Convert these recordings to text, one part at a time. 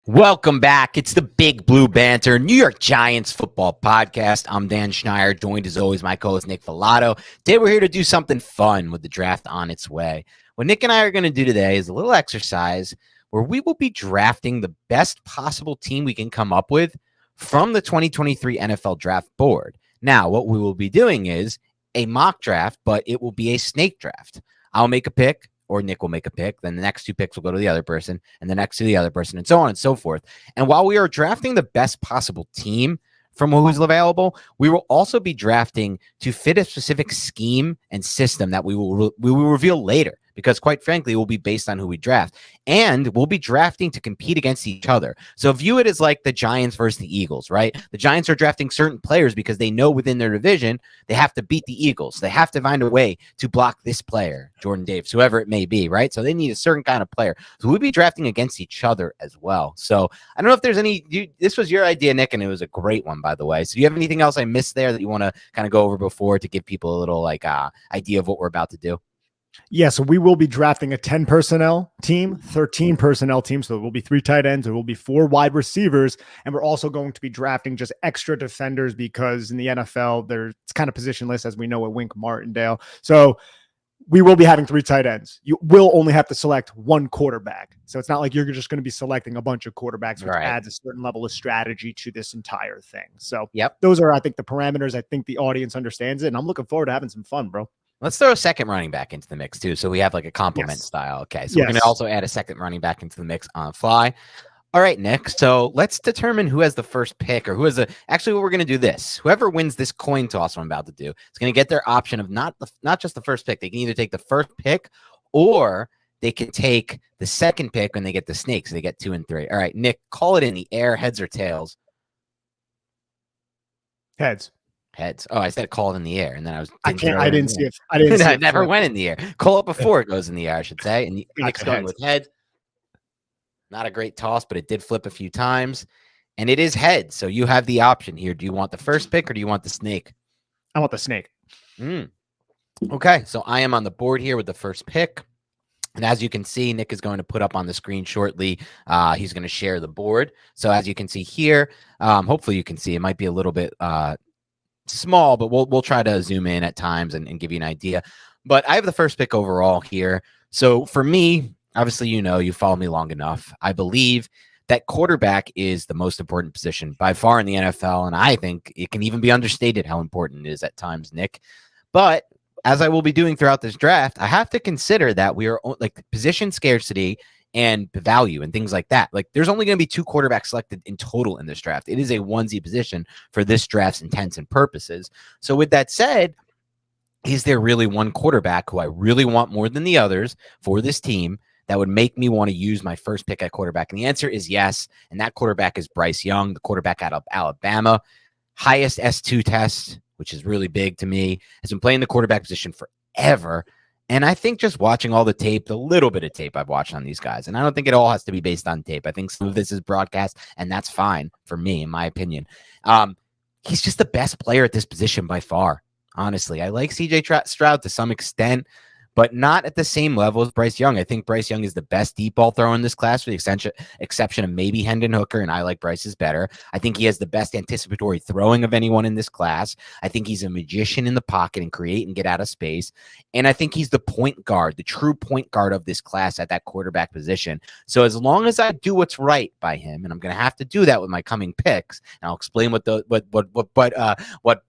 Welcome back. It's the Big Blue Banter, New York Giants football podcast. I'm Dan Schneider, joined as always my co-host Nick Filato. Today we're here to do something fun with the draft on its way. What Nick and I are going to do today is a little exercise where we will be drafting the best possible team we can come up with from the 2023 NFL draft board. Now, what we will be doing is a mock draft, but it will be a snake draft. I'll make a pick, or Nick will make a pick. Then the next two picks will go to the other person, and the next to the other person, and so on and so forth. And while we are drafting the best possible team from who's available, we will also be drafting to fit a specific scheme and system that we will reveal later. Because quite frankly, it will be based on who we draft. And we'll be drafting to compete against each other. So view it as like the Giants versus the Eagles, right? The Giants are drafting certain players because they know within their division, they have to beat the Eagles. They have to find a way to block this player, Jordan Davis, whoever it may be, right? So they need a certain kind of player. So we'll be drafting against each other as well. So I don't know if there's this was your idea, Nick, and it was a great one, by the way. So do you have anything else I missed there that you want to kind of go over before to give people a little idea of what we're about to do? Yeah, so we will be drafting a 10 personnel team, 13 personnel team. So there will be 3 tight ends, there will be 4 wide receivers, and we're also going to be drafting just extra defenders because in the NFL, it's kind of positionless, as we know at Wink Martindale. So we will be having 3 tight ends. You will only have to select 1 quarterback. So it's not like you're just going to be selecting a bunch of quarterbacks, which adds a certain level of strategy to this entire thing. So those are, I think, the parameters. I think the audience understands it, and I'm looking forward to having some fun, bro. Let's throw a second running back into the mix, too. So we have like a complement style. Okay. So we're going to also add a second running back into the mix on the fly. All right, Nick. So let's determine who has the first pick or who has actually, what we're going to do this. Whoever wins this coin toss, what I'm about to do, is going to get their option of not just the first pick. They can either take the first pick or they can take the second pick when they get the snake. So they get 2 and 3. All right, Nick, call it in the air, heads or tails? Heads. Heads. Oh, I said call it in the air, and then I didn't see it. I didn't see it. It never went in the air. Call it before it goes in the air, I should say. And Nick's going with head. Not a great toss, but it did flip a few times. And it is head. So you have the option here. Do you want the first pick or do you want the snake? I want the snake. Okay. So I am on the board here with the first pick. And as you can see, Nick is going to put up on the screen shortly. He's going to share the board. So as you can see here, hopefully you can see it might be a little bit small, but we'll try to zoom in at times and give you an idea. But I have the first pick overall here. So for me, obviously, you follow me long enough. I believe that quarterback is the most important position by far in the NFL, and I think it can even be understated how important it is at times, Nick. But as I will be doing throughout this draft, I have to consider that we are like position scarcity and value and things like that. Like there's only going to be 2 quarterbacks selected in total in this draft. It is a onesie position for this draft's intents and purposes. So with that said, is there really one quarterback who I really want more than the others for this team that would make me want to use my first pick at quarterback? And the answer is yes. And that quarterback is Bryce Young, the quarterback out of Alabama. Highest S2 test, which is really big to me, has been playing the quarterback position forever. And I think just watching all the tape, the little bit of tape I've watched on these guys, and I don't think it all has to be based on tape. I think some of this is broadcast, and that's fine for me, in my opinion. He's just the best player at this position by far, honestly. I like CJ Stroud to some extent, but not at the same level as Bryce Young. I think Bryce Young is the best deep ball thrower in this class, with the exception of maybe Hendon Hooker, and I like Bryce's better. I think he has the best anticipatory throwing of anyone in this class. I think he's a magician in the pocket and create and get out of space. And I think he's the point guard, the true point guard of this class at that quarterback position. So as long as I do what's right by him, and I'm going to have to do that with my coming picks, and I'll explain what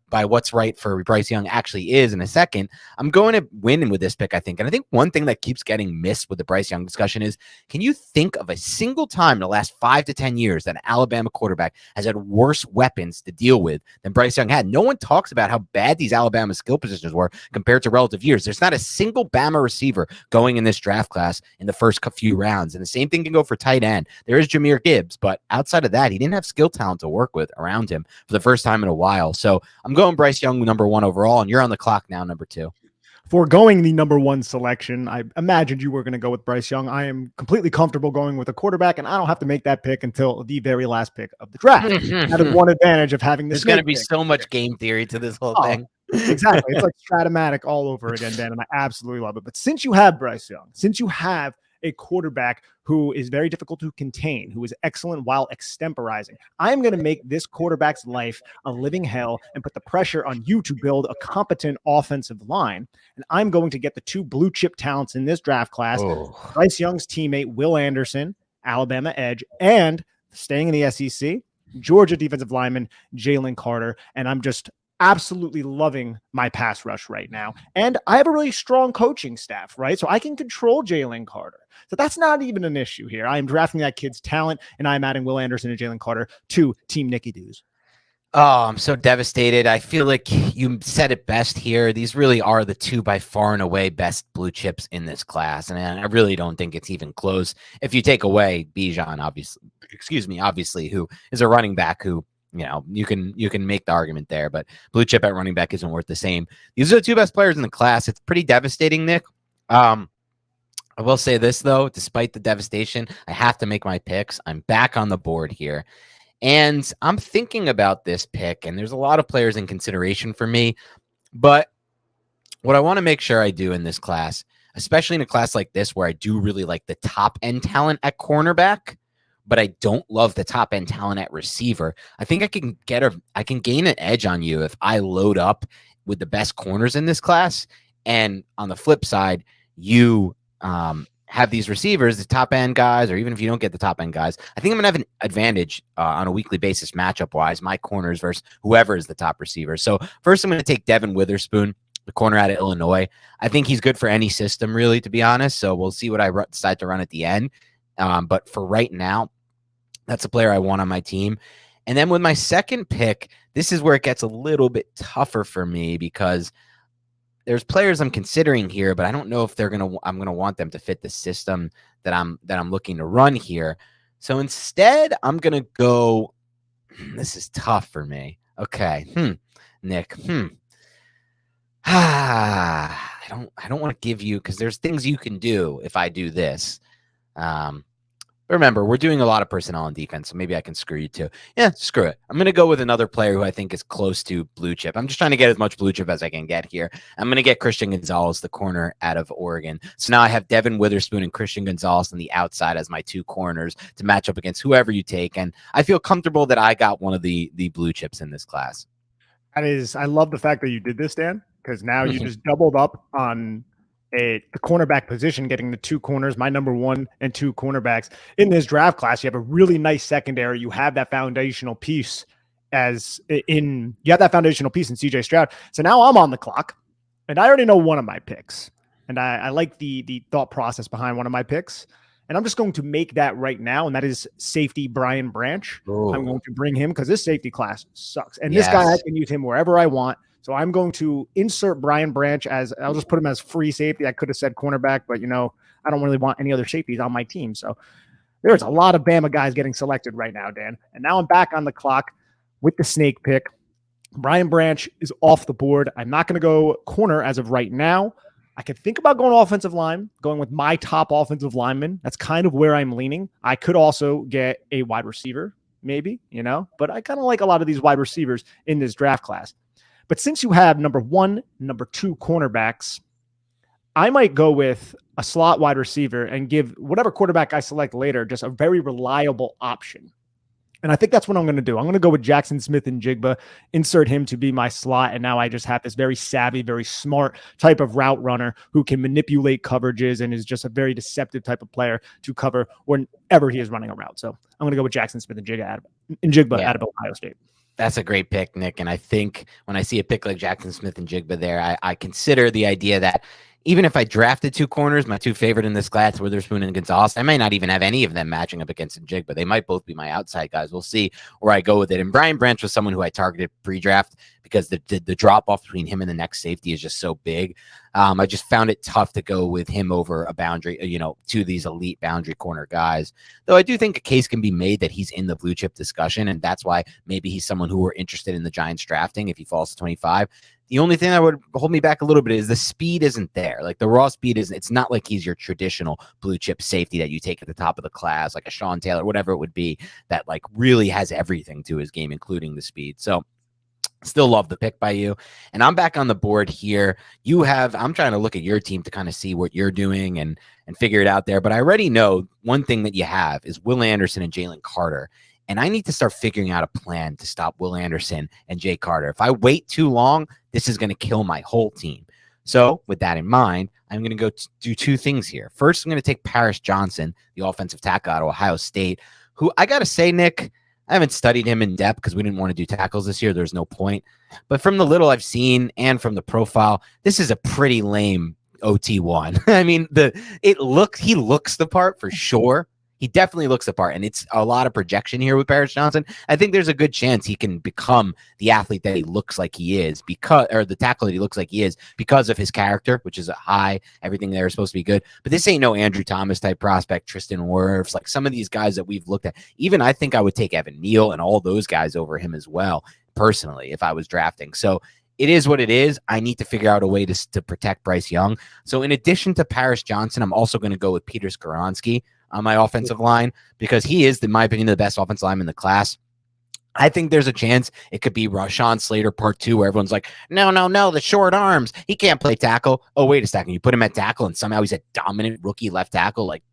by what's right for Bryce Young actually is in a second, I'm going to win with this pick, I think. And I think one thing that keeps getting missed with the Bryce Young discussion is, can you think of a single time in the last 5 to 10 years that an Alabama quarterback has had worse weapons to deal with than Bryce Young had? No one talks about how bad these Alabama skill positions were compared to relative years. There's not a single Bama receiver going in this draft class in the first few rounds. And the same thing can go for tight end. There is Jahmyr Gibbs, but outside of that, he didn't have skill talent to work with around him for the first time in a while. So I'm going Bryce Young number 1 overall, and you're on the clock now, number 2. Foregoing the number 1 selection, I imagined you were going to go with Bryce Young. I am completely comfortable going with a quarterback, and I don't have to make that pick until the very last pick of the draft. That is one advantage of having this. There's going to be so much game theory to this whole thing. Exactly. It's like Stratomatic all over again, Dan, and I absolutely love it. But since you have Bryce Young, since you have a quarterback who is very difficult to contain, who is excellent while extemporizing. I'm going to make this quarterback's life a living hell and put the pressure on you to build a competent offensive line. And I'm going to get the two blue chip talents in this draft class, Bryce Young's teammate, Will Anderson, Alabama edge, and staying in the SEC, Georgia defensive lineman, Jalen Carter. And I'm just absolutely loving my pass rush right now. And I have a really strong coaching staff, right? So I can control Jalen Carter. So that's not even an issue here. I am drafting that kid's talent, and I'm adding Will Anderson and Jalen Carter to Team Nicky Doos. Oh, I'm so devastated. I feel like you said it best here. These really are the two by far and away best blue chips in this class. And I really don't think it's even close. If you take away Bijan, obviously, who is a running back who, you can make the argument there, but blue chip at running back isn't worth the same. These are the two best players in the class. It's pretty devastating, Nick. I will say this, though, despite the devastation, I have to make my picks. I'm back on the board here. And I'm thinking about this pick, and there's a lot of players in consideration for me. But what I want to make sure I do in this class, especially in a class like this where I do really like the top-end talent at cornerback, but I don't love the top-end talent at receiver, I think I can gain an edge on you if I load up with the best corners in this class. And on the flip side, you have these receivers, the top end guys, or even if you don't get the top end guys, I think I'm gonna have an advantage on a weekly basis matchup wise, my corners versus whoever is the top receiver. So first I'm going to take Devin Witherspoon, the corner out of Illinois. I think he's good for any system, really, to be honest. So we'll see what I decide to run at the end. But for right now, that's a player I want on my team. And then with my second pick, this is where it gets a little bit tougher for me because there's players I'm considering here, but I don't know if I'm gonna want them to fit the system that I'm looking to run here. So instead, I'm gonna go. This is tough for me. Okay, Nick. I don't want to give you because there's things you can do if I do this. Remember, we're doing a lot of personnel on defense, so maybe I can screw you too. Yeah, screw it. I'm going to go with another player who I think is close to blue chip. I'm just trying to get as much blue chip as I can get here. I'm going to get Christian Gonzalez, the corner out of Oregon. So now I have Devin Witherspoon and Christian Gonzalez on the outside as my two corners to match up against whoever you take. And I feel comfortable that I got one of the blue chips in this class. I love the fact that you did this, Dan, because now you just doubled up on the cornerback position, getting the two corners, my number 1 and 2 cornerbacks in this draft class. You have a really nice secondary. You have that foundational piece in CJ Stroud. So now I'm on the clock and I already know one of my picks. And I like the thought process behind one of my picks. And I'm just going to make that right now. And that is safety Brian Branch. Ooh. I'm going to bring him because this safety class sucks. And this guy, I can use him wherever I want. So I'm going to insert Brian Branch I'll just put him as free safety. I could have said cornerback, but I don't really want any other safeties on my team. So there's a lot of Bama guys getting selected right now, Dan. And now I'm back on the clock with the snake pick. Brian Branch is off the board. I'm not going to go corner as of right now. I could think about going offensive line, going with my top offensive lineman. That's kind of where I'm leaning. I could also get a wide receiver, maybe, but I kind of like a lot of these wide receivers in this draft class. But since you have number 1, number 2 cornerbacks, I might go with a slot wide receiver and give whatever quarterback I select later just a very reliable option. And I think that's what I'm going to do. I'm going to go with Jackson Smith-Njigba, insert him to be my slot. And now I just have this very savvy, very smart type of route runner who can manipulate coverages and is just a very deceptive type of player to cover whenever he is running a route. So I'm going to go with Jackson Smith-Njigba out of Ohio State. That's a great pick, Nick. And I think when I see a pick like Jackson Smith-Njigba there, I consider the idea that even if I drafted 2 corners, my 2 favorite in this class, Witherspoon and Gonzalez, I may not even have any of them matching up against Njigba. They might both be my outside guys. We'll see where I go with it. And Brian Branch was someone who I targeted pre-draft because the drop-off between him and the next safety is just so big. I just found it tough to go with him over a boundary, to these elite boundary corner guys. Though I do think a case can be made that he's in the blue chip discussion, and that's why maybe he's someone who we're interested in the Giants drafting if he falls to 25. The only thing that would hold me back a little bit is the speed isn't there. Like the raw speed isn't, it's not like he's your traditional blue chip safety that you take at the top of the class, like a Sean Taylor, whatever it would be, that like really has everything to his game, including the speed. So Still love the pick by you. And I'm back on the board here. I'm trying to look at your team to kind of see what you're doing and figure it out there. But I already know one thing that you have is Will Anderson and Jalen Carter. And I need to start figuring out a plan to stop Will Anderson and Jay Carter. If I wait too long, this is going to kill my whole team. So with that in mind, I'm going to go do two things here. First, I'm going to take Paris Johnson, the offensive tackle out of Ohio State, who I got to say, Nick, I haven't studied him in depth because we didn't want to do tackles this year. There's no point. But from the little I've seen and from the profile, this is a pretty lame OT1. I mean, he looks the part for sure. He definitely looks the part, and it's a lot of projection here with Paris Johnson. I think there's a good chance he can become the athlete that he looks like he is or the tackle that he looks like he is because of his character, which is a high, everything there is supposed to be good. But this ain't no Andrew Thomas type prospect, Tristan Wirfs, like some of these guys that we've looked at. Even I think I would take Evan Neal and all those guys over him as well, personally, if I was drafting. So it is what it is. I need to figure out a way to protect Bryce Young. So in addition to Paris Johnson, I'm also going to go with Peter Skoronski on my offensive line because he is, in my opinion, the best offensive lineman in the class. I think there's a chance it could be Rashawn Slater part 2, where everyone's like, no, the short arms. He can't play tackle. Oh, wait a second. You put him at tackle, and somehow he's a dominant rookie left tackle like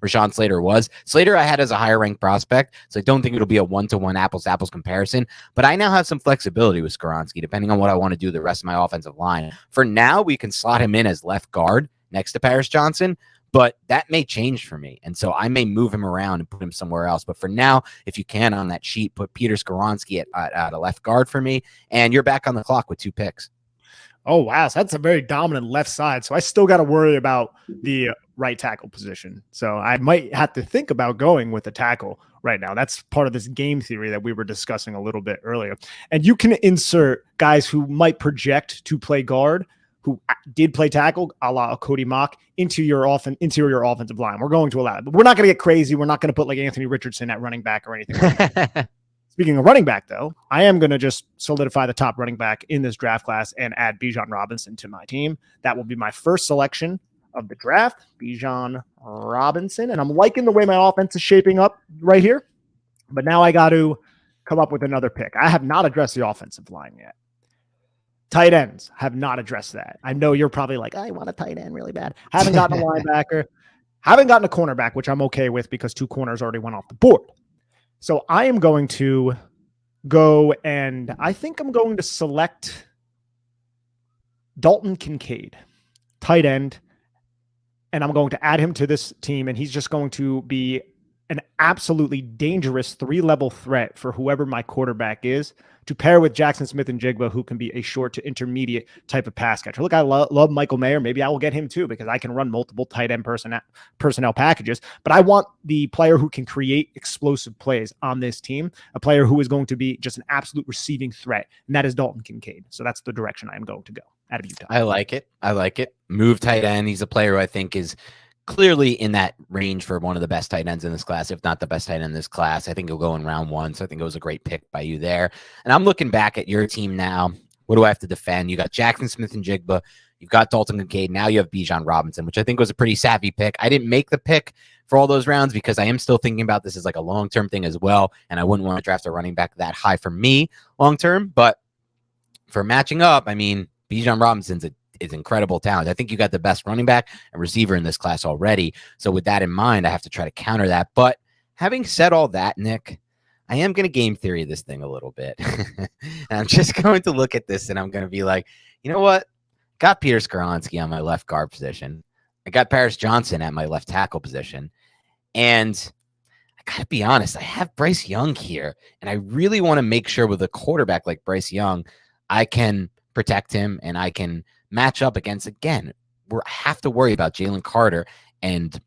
Rashawn Slater was. Slater I had as a higher ranked prospect, so I don't think it'll be a one-to-one apples-to-apples comparison. But I now have some flexibility with Skoronski, depending on what I want to do the rest of my offensive line. For now, we can slot him in as left guard next to Paris Johnson, but that may change for me. And so I may move him around and put him somewhere else. But for now, if you can on that sheet, put Peter Skoronski at a left guard for me. And you're back on the clock with 2 picks. Oh, wow. So that's a very dominant left side. So I still got to worry about the right tackle position. So I might have to think about going with a tackle right now. That's part of this game theory that we were discussing a little bit earlier. And you can insert guys who might project to play guard, who did play tackle, a la Cody Mock, into your interior offensive line. We're going to allow it. But we're not going to get crazy. We're not going to put like Anthony Richardson at running back or anything like that. Speaking of running back, though, I am going to just solidify the top running back in this draft class and add Bijan Robinson to my team. That will be my first selection of the draft, Bijan Robinson. And I'm liking the way my offense is shaping up right here. But now I got to come up with another pick. I have not addressed the offensive line yet. Tight ends have not addressed that. I know you're probably like, I want a tight end really bad. Haven't gotten a linebacker. Haven't gotten a cornerback, which I'm okay with because 2 corners already went off the board. So I am going to go and I think I'm going to select Dalton Kincaid, tight end, and I'm going to add him to this team, and he's just going to be an absolutely dangerous 3-level threat for whoever my quarterback is, to pair with Jackson Smith-Njigba, who can be a short to intermediate type of pass catcher. Look, I love Michael Mayer. Maybe I will get him too because I can run multiple tight end personnel packages. But I want the player who can create explosive plays on this team, a player who is going to be just an absolute receiving threat, and that is Dalton Kincaid. So that's the direction I am going to go out of Utah. I like it. Move tight end. He's a player who I think is clearly in that range for one of the best tight ends in this class, if not the best tight end in this class. I think he'll go in round 1. So I think it was a great pick by you there. And I'm looking back at your team now. What do I have to defend? You got Jackson Smith-Njigba. You've got Dalton Kincaid. Now you have Bijan Robinson, which I think was a pretty savvy pick. I didn't make the pick for all those rounds because I am still thinking about this as like a long-term thing as well. And I wouldn't want to draft a running back that high for me long-term. But for matching up, I mean, Bijan Robinson's is incredible talent. I think you got the best running back and receiver in this class already. So with that in mind, I have to try to counter that. But having said all that, Nick, I am going to game theory this thing a little bit. And I'm just going to look at this and I'm going to be like, you know what? Got Peter Skoronski on my left guard position. I got Paris Johnson at my left tackle position. And I got to be honest, I have Bryce Young here. And I really want to make sure with a quarterback like Bryce Young, I can protect him and I can match up against, again, I have to worry about Jalen Carter and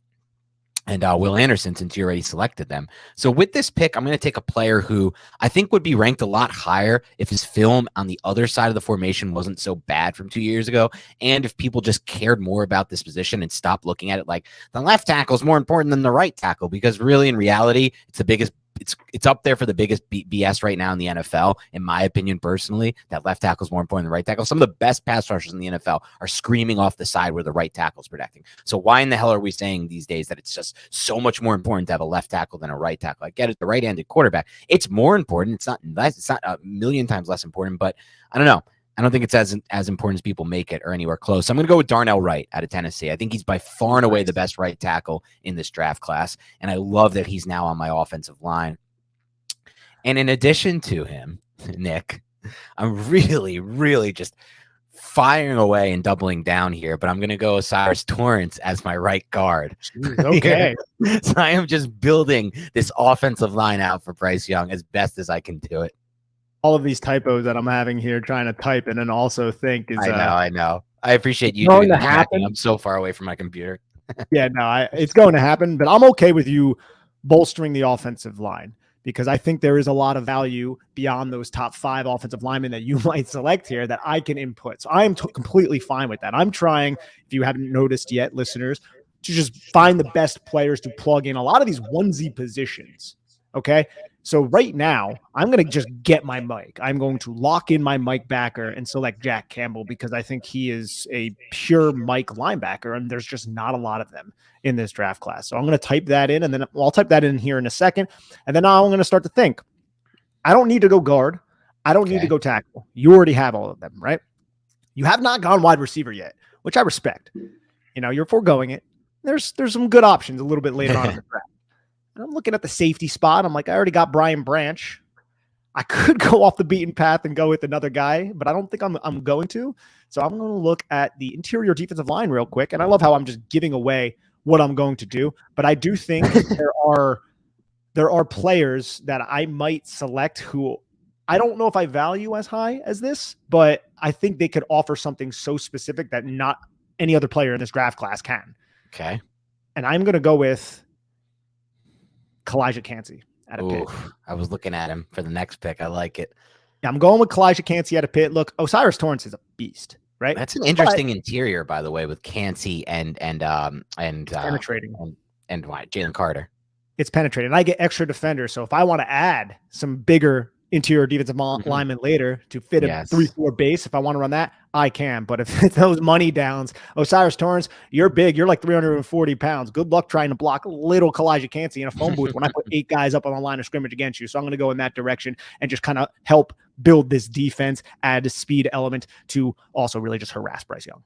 Will Anderson since you already selected them. So with this pick, I'm going to take a player who I think would be ranked a lot higher if his film on the other side of the formation wasn't so bad from 2 years ago, and if people just cared more about this position and stopped looking at it like the left tackle is more important than the right tackle, because really in reality, it's the biggest it's up there for the biggest BS right now in the NFL, in my opinion, personally. That left tackle is more important than right tackle. Some of the best pass rushers in the NFL are screaming off the side where the right tackle is protecting. So why in the hell are we saying these days that it's just so much more important to have a left tackle than a right tackle? I get it, the right-handed quarterback, it's more important. It's not less. It's not a million times less important, but I don't know. I don't think it's as important as people make it or anywhere close. So I'm going to go with Darnell Wright out of Tennessee. I think he's by far and away the best right tackle in this draft class, and I love that he's now on my offensive line. And in addition to him, Nick, I'm really, really just firing away and doubling down here, but I'm going to go O'Cyrus Torrence as my right guard. Okay. So I am just building this offensive line out for Bryce Young as best as I can do it. All of these typos that I'm having here trying to type and then also think is I know. I appreciate you doing the tracking. I'm so far away from my computer. Yeah, no, it's going to happen, but I'm okay with you bolstering the offensive line because I think there is a lot of value beyond those top 5 offensive linemen that you might select here that I can input. So I am completely fine with that. I'm trying, if you haven't noticed yet, listeners, to just find the best players to plug in a lot of these onesie positions. Okay. So right now, I'm going to just get my Mike. I'm going to lock in my Mike backer and select Jack Campbell because I think he is a pure Mike linebacker, and there's just not a lot of them in this draft class. So I'm going to type that in, and then I'll type that in here in a second. And then now I'm going to start to think. I don't need to go guard. I don't need to go tackle. You already have all of them, right? You have not gone wide receiver yet, which I respect. You know, you're foregoing it. There's some good options a little bit later on in the draft. And I'm looking at the safety spot. I'm like, I already got Brian Branch. I could go off the beaten path and go with another guy, but I don't think I'm going to. So I'm going to look at the interior defensive line real quick. And I love how I'm just giving away what I'm going to do. But I do think there are players that I might select who I don't know if I value as high as this, but I think they could offer something so specific that not any other player in this draft class can. Okay. And I'm going to go with Kalijah Cansey at a Pitt. I was looking at him for the next pick. I like it. Yeah, I'm going with Kalijah Cansey at a Pitt. Look, O'Cyrus Torrence is a beast, right? That's an interesting interior, by the way, with Cansey and penetrating and Jalen Carter. It's penetrating. I get extra defenders, so if I want to add some bigger interior defensive lineman later to fit a 3-4 base, if I want to run that, I can. But if it's those money downs, O'Cyrus Torrence, you're big. You're like 340 pounds. Good luck trying to block little Kalijah Cansey in a phone booth when I put 8 guys up on the line of scrimmage against you. So I'm going to go in that direction and just kind of help build this defense, add a speed element to also really just harass Bryce Young.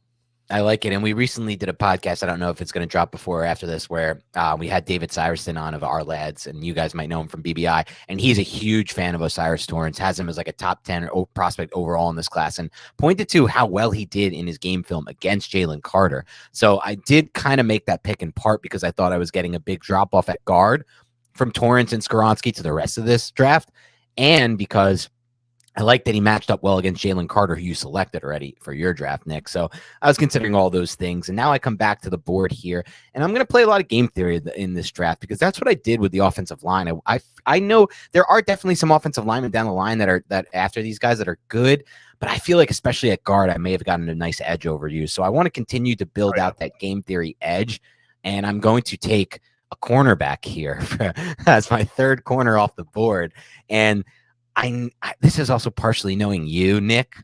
I like it. And we recently did a podcast. I don't know if it's going to drop before or after this, where we had David Syverson on of Our Lads, and you guys might know him from BBI. And he's a huge fan of O'Cyrus Torrence, has him as like a top 10 prospect overall in this class, and pointed to how well he did in his game film against Jalen Carter. So I did kind of make that pick in part because I thought I was getting a big drop off at guard from Torrence and Skoronski to the rest of this draft, and because I like that he matched up well against Jalen Carter, who you selected already for your draft, Nick. So I was considering all those things. And now I come back to the board here, and I'm going to play a lot of game theory in this draft because that's what I did with the offensive line. I know there are definitely some offensive linemen down the line that after these guys that are good, but I feel like especially at guard, I may have gotten a nice edge over you. So I want to continue to build out that game theory edge, and I'm going to take a cornerback here as my third corner off the board. And this is also partially knowing you, Nick,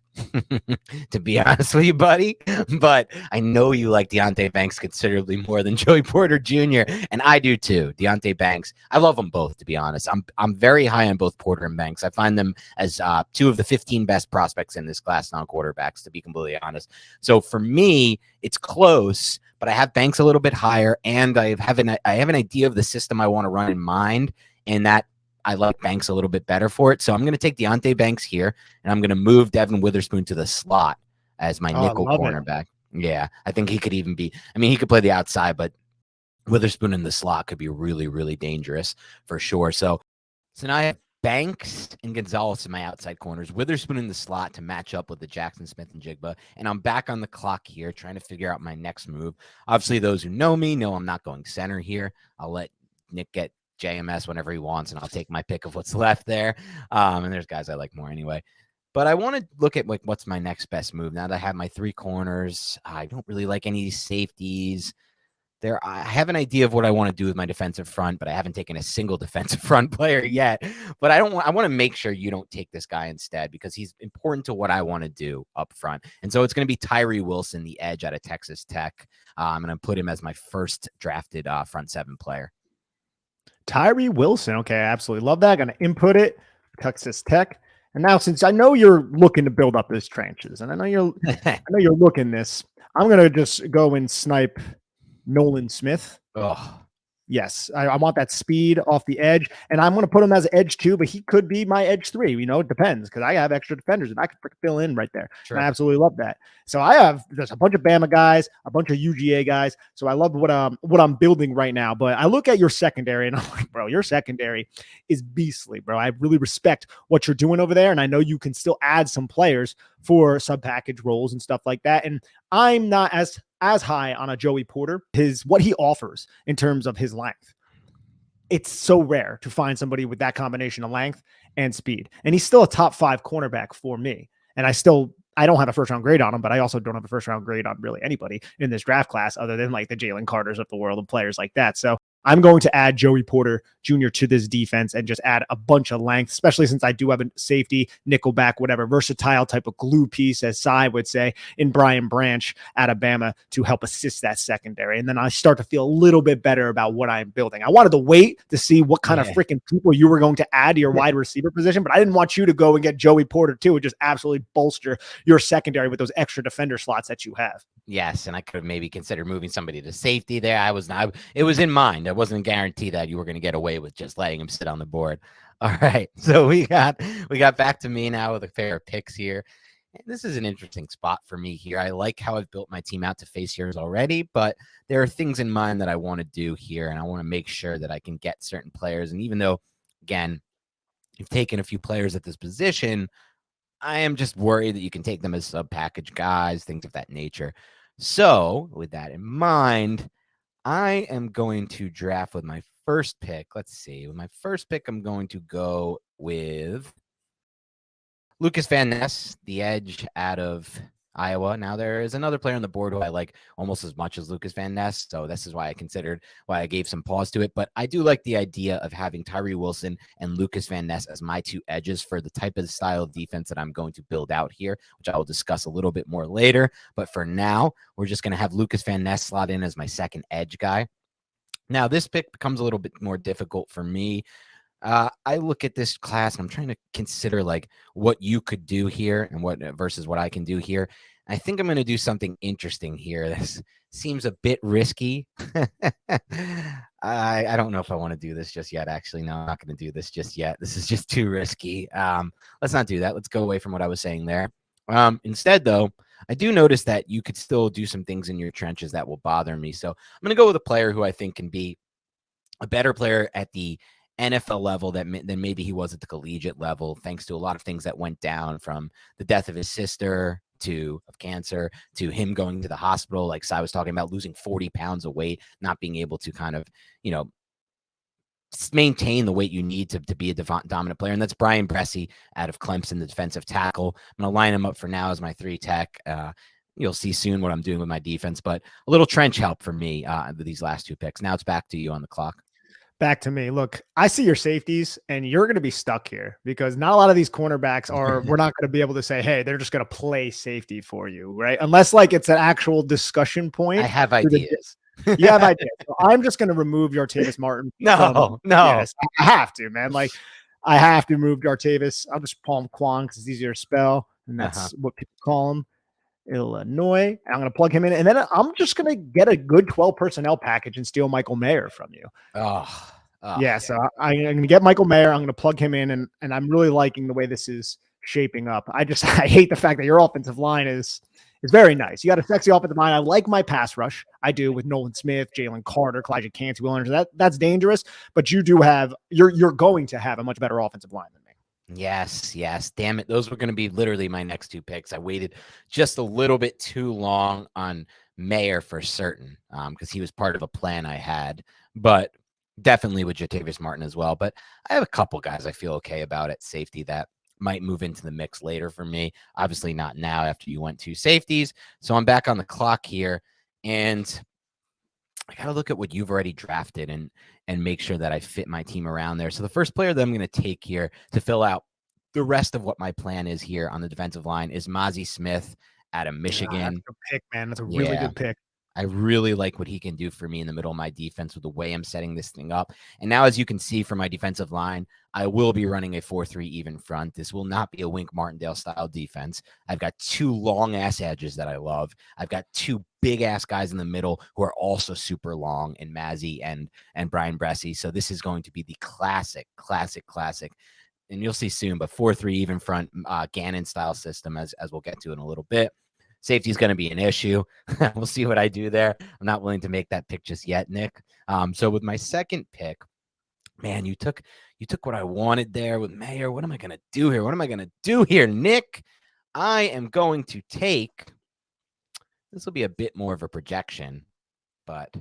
to be honest with you, buddy. But I know you like Deonte Banks considerably more than Joey Porter Jr., and I do too. Deonte Banks, I love them both, to be honest. I'm very high on both Porter and Banks. I find them as 2 of the 15 best prospects in this class, non-quarterbacks, to be completely honest. So for me, it's close, but I have Banks a little bit higher, and I have an idea of the system I want to run in mind, and that I like Banks a little bit better for it. So I'm going to take Deonte Banks here, and I'm going to move Devin Witherspoon to the slot as my nickel cornerback. Yeah, I think he could even be – I mean, he could play the outside, but Witherspoon in the slot could be really, really dangerous for sure. So now I have Banks and Gonzalez in my outside corners, Witherspoon in the slot to match up with the Jackson Smith and Jigba, and I'm back on the clock here trying to figure out my next move. Obviously, those who know me know I'm not going center here. I'll let Nick get JMS whenever he wants, and I'll take my pick of what's left there. And there's guys I like more anyway. But I want to look at like what's my next best move now that I have my 3 corners. I don't really like any of these safeties. I have an idea of what I want to do with my defensive front, but I haven't taken a single defensive front player yet. But I want to make sure you don't take this guy instead because he's important to what I want to do up front. And so it's going to be Tyree Wilson, the edge out of Texas Tech. I'm going to put him as my first drafted front seven player. Tyree Wilson. Okay, I absolutely love that. Going to input it. Texas Tech. And now, since I know you're looking to build up his trenches, and I know you're looking this, I'm going to just go and snipe Nolan Smith. Oh, Yes, I want that speed off the edge, and I'm going to put him as edge 2, but he could be my edge 3. It depends because I have extra defenders and I can fill in right there. sure. And I absolutely love that. So there's a bunch of Bama guys, a bunch of UGA guys. So I love what I'm building right now. But I look at your secondary and I'm like, bro, your secondary is beastly, bro. I really respect what you're doing over there, and I know you can still add some players for sub package roles and stuff like that. And I'm not as high on a Joey Porter, what he offers in terms of his length. It's so rare to find somebody with that combination of length and speed. And he's still a top 5 cornerback for me. And I don't have a first round grade on him, but I also don't have a first round grade on really anybody in this draft class other than like the Jalen Carters of the world and players like that. So I'm going to add Joey Porter Jr. to this defense and just add a bunch of length, especially since I do have a safety, nickelback, whatever, versatile type of glue piece, as Cy would say, in Brian Branch out of Bama to help assist that secondary. And then I start to feel a little bit better about what I'm building. I wanted to wait to see what kind of freaking people you were going to add to your wide receiver position, but I didn't want you to go and get Joey Porter too and just absolutely bolster your secondary with those extra defender slots that you have. Yes, and I could have maybe considered moving somebody to safety there. It was in mind. I wasn't guaranteed that you were going to get away with just letting him sit on the board. All right, so we got back to me now with a pair of picks here. And this is an interesting spot for me here. I like how I've built my team out to face yours already, but there are things in mind that I want to do here, and I want to make sure that I can get certain players. And even though, again, you've taken a few players at this position, I am just worried that you can take them as sub-package guys, things of that nature. So with that in mind, I am going to draft with my first pick. Let's see. With my first pick, I'm going to go with Lucas Van Ness, the edge out of Iowa. Now, there is another player on the board who I like almost as much as Lucas Van Ness, so this is why I gave some pause to it. But I do like the idea of having Tyree Wilson and Lucas Van Ness as my 2 edges for the type of style of defense that I'm going to build out here, which I will discuss a little bit more later. But for now, we're just going to have Lucas Van Ness slot in as my second edge guy. Now, this pick becomes a little bit more difficult for me. I look at this class and I'm trying to consider like what you could do here and what versus what I can do here. I think I'm going to do something interesting here. This seems a bit risky. I don't know if I want to do this just yet. Actually, no, I'm not going to do this just yet. This is just too risky. Let's not do that. Let's go away from what I was saying there. Instead, though, I do notice that you could still do some things in your trenches that will bother me. So I'm going to go with a player who I think can be a better player at the NFL level than maybe he was at the collegiate level, thanks to a lot of things that went down, from the death of his sister of cancer to him going to the hospital, like Cy was talking about, losing 40 pounds of weight, not being able to kind of, maintain the weight you need to be a dominant player. And that's Brian Bressie out of Clemson, the defensive tackle. I'm going to line him up for now as my 3 tech. You'll see soon what I'm doing with my defense, but a little trench help for me with these last 2 picks. Now it's back to you on the clock. Back to me. Look, I see your safeties and you're going to be stuck here because not a lot of these cornerbacks we're not going to be able to say, hey, they're just going to play safety for you, right? Unless like it's an actual discussion point. I have ideas. You have ideas. So I'm just going to remove Jartavis Martin. No. Yes, I have to, man. Like I have to move Jartavis. I'll just call him Quan because it's easier to spell. And that's what people call him. Illinois. I'm going to plug him in, and then I'm just going to get a good 12 personnel package and steal Michael Mayer from you. Yeah. So I'm going to get Michael Mayer. I'm going to plug him in, and I'm really liking the way this is shaping up. I hate the fact that your offensive line is very nice. You got a sexy offensive line. I like my pass rush. I do, with Nolan Smith, Jalen Carter, Kalijah Cansey, that's dangerous. But you're going to have a much better offensive line than me. Yes. Damn it. Those were going to be literally my next 2 picks. I waited just a little bit too long on Mayer for certain because he was part of a plan I had, but definitely with Jartavis Martin as well. But I have a couple guys I feel okay about at safety that might move into the mix later for me. Obviously not now after you went 2 safeties. So I'm back on the clock here. And I got to look at what you've already drafted and make sure that I fit my team around there. So the first player that I'm going to take here to fill out the rest of what my plan is here on the defensive line is Mozzie Smith out of That's Michigan. a good pick, man. That's a really Yeah. good pick. I really like what he can do for me in the middle of my defense with the way I'm setting this thing up. And now, as you can see from my defensive line, I will be running a 4-3 even front. This will not be a Wink Martindale style defense. I've got two long ass edges that I love. I've got two big ass guys in the middle who are also super long in Mazzy and Brian Bressie. So this is going to be the classic. And you'll see soon, but 4-3 even front Gannon style system as we'll get to in a little bit. Safety is going to be an issue. We'll see what I do there. I'm not willing to make that pick just yet, Nick. So with my second pick, man, you took what I wanted there with Mayer. What am I going to do here? Nick? I am going to take, this will be a bit more of a projection, but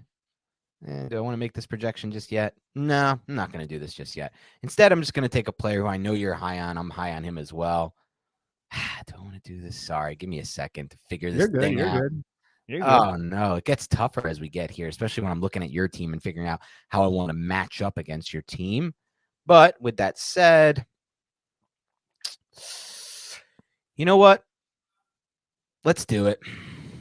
do I want to make this projection just yet? No, I'm not going to do this just yet. Instead, I'm just going to take a player who I know you're high on. I'm high on him as well. Do I want to do this? Sorry, give me a second to figure this thing out. You're Oh, good. no, it gets tougher as we get here, especially when I'm looking at your team and figuring out how I want to match up against your team. But with that said, you know what? Let's do it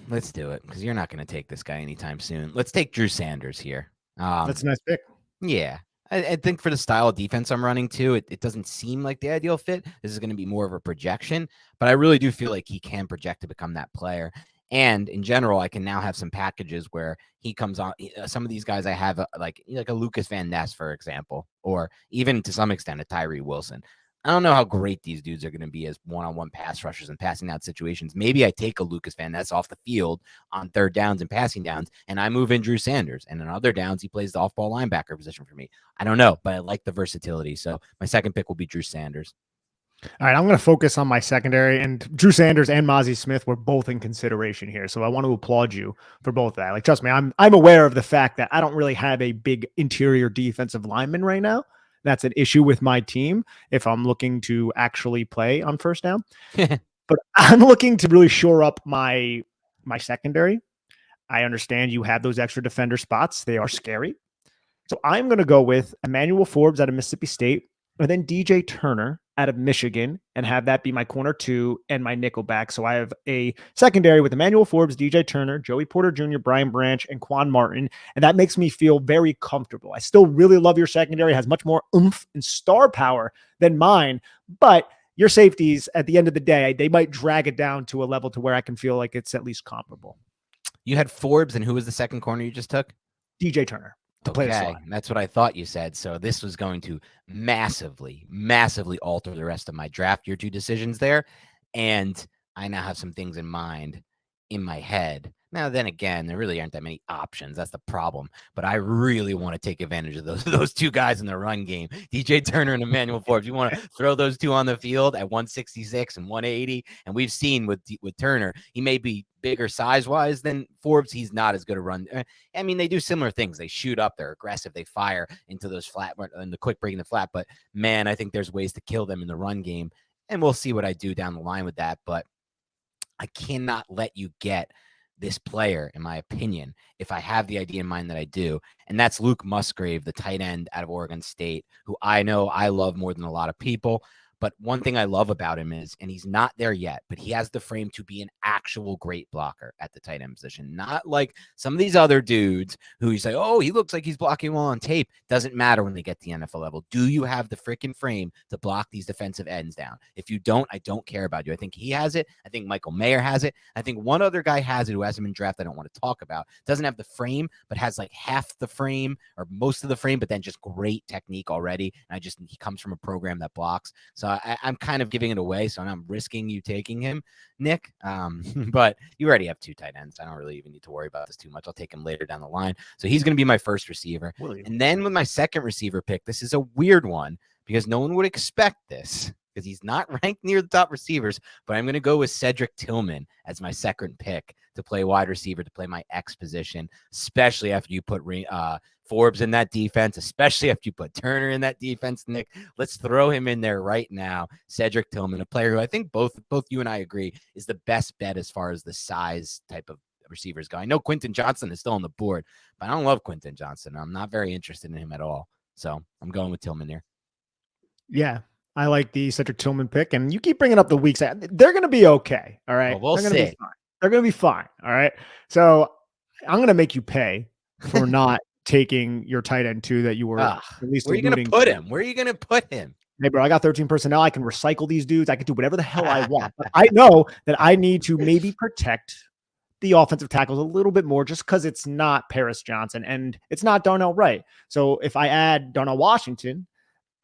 because you're not going to take this guy anytime soon. Let's take Drew Sanders here. That's a nice pick. Yeah. I think for the style of defense I'm running too, it doesn't seem like the ideal fit. This is going to be more of a projection, but I really do feel like he can project to become that player. And in general, I can now have some packages where he comes on. Some of these guys I have, like a Lucas Van Ness, for example, or even to some extent a Tyree Wilson. I don't know how great these dudes are going to be as one-on-one pass rushers and passing out situations. Maybe I take a Lucas Van Ness off the field on third downs and passing downs, and I move in Drew Sanders. And on other downs, he plays the off-ball linebacker position for me. I don't know, but I like the versatility. So my second pick will be Drew Sanders. All right, I'm going to focus on my secondary, and Drew Sanders and Mozzie Smith were both in consideration here. So I want to applaud you for both of that. Like, trust me, I'm aware of the fact that I don't really have a big interior defensive lineman right now. That's an issue with my team if I'm looking to actually play on first down. But I'm looking to really shore up my secondary. I understand you have those extra defender spots. They are scary. So I'm going to go with Emmanuel Forbes out of Mississippi State, and then DJ Turner out of Michigan, and have that be my corner two and my nickel back. So I have a secondary with Emmanuel Forbes, DJ Turner, Joey Porter Jr., Brian Branch, and Quan Martin. And that makes me feel very comfortable. I still really love your secondary. It has much more oomph and star power than mine, but your safeties at the end of the day, they might drag it down to a level to where I can feel like it's at least comparable. You had Forbes, and who was the second corner you just took? DJ Turner. Okay, that's what I thought you said. So this was going to massively alter the rest of my draft. Your two decisions there, and I now have some things in mind in my head. Now, then again, there really aren't that many options. That's the problem. But I really want to take advantage of those two guys in the run game, DJ Turner and Emmanuel Forbes. You want to throw those two on the field at 166 and 180, and we've seen with Turner, he may be bigger size-wise than Forbes. He's not as good a run. I mean, they do similar things. They shoot up, they're aggressive, they fire into those flat and the quick breaking the flat. But man, I think there's ways to kill them in the run game, and we'll see what I do down the line with that. But I cannot let you get this player, in my opinion, if I have the idea in mind that I do. And that's Luke Musgrave, the tight end out of Oregon State, who I know I love more than a lot of people. But one thing I love about him is, and he's not there yet, but he has the frame to be an actual great blocker at the tight end position. Not like some of these other dudes who you say, oh, he looks like he's blocking well on tape. Doesn't matter when they get to the NFL level. Do you have the freaking frame to block these defensive ends down? If you don't, I don't care about you. I think he has it. I think Michael Mayer has it. I think one other guy has it who hasn't been drafted I don't want to talk about. Doesn't have the frame, but has like half the frame or most of the frame, but then just great technique already. And he comes from a program that blocks. So I'm kind of giving it away, so I'm risking you taking him, Nick. But you already have two tight ends. I don't really even need to worry about this too much. I'll take him later down the line. So he's going to be my first receiver. And then with my second receiver pick, this is a weird one because no one would expect this because he's not ranked near the top receivers, but I'm going to go with Cedric Tillman as my second pick to play wide receiver, to play my X position, especially after you put Forbes in that defense, especially after you put Turner in that defense, Nick. Let's throw him in there right now. Cedric Tillman, a player who I think both you and I agree is the best bet as far as the size type of receivers go. I know Quentin Johnson is still on the board, but I don't love Quentin Johnson. I'm not very interested in him at all. So I'm going with Tillman here. Yeah, I like the Cedric Tillman pick, and you keep bringing up the weak side. They're going to be okay. All right. Well, we'll They're going to see. be fine. They're going to be fine. All right. So I'm going to make you pay for not taking your tight end too that you were at least where are you going to put him? Where are you going to put him? Hey, bro, I got 13 personnel. I can recycle these dudes. I can do whatever the hell I want. But I know that I need to maybe protect the offensive tackles a little bit more just because it's not Paris Johnson and it's not Darnell Wright. So if I add Darnell Washington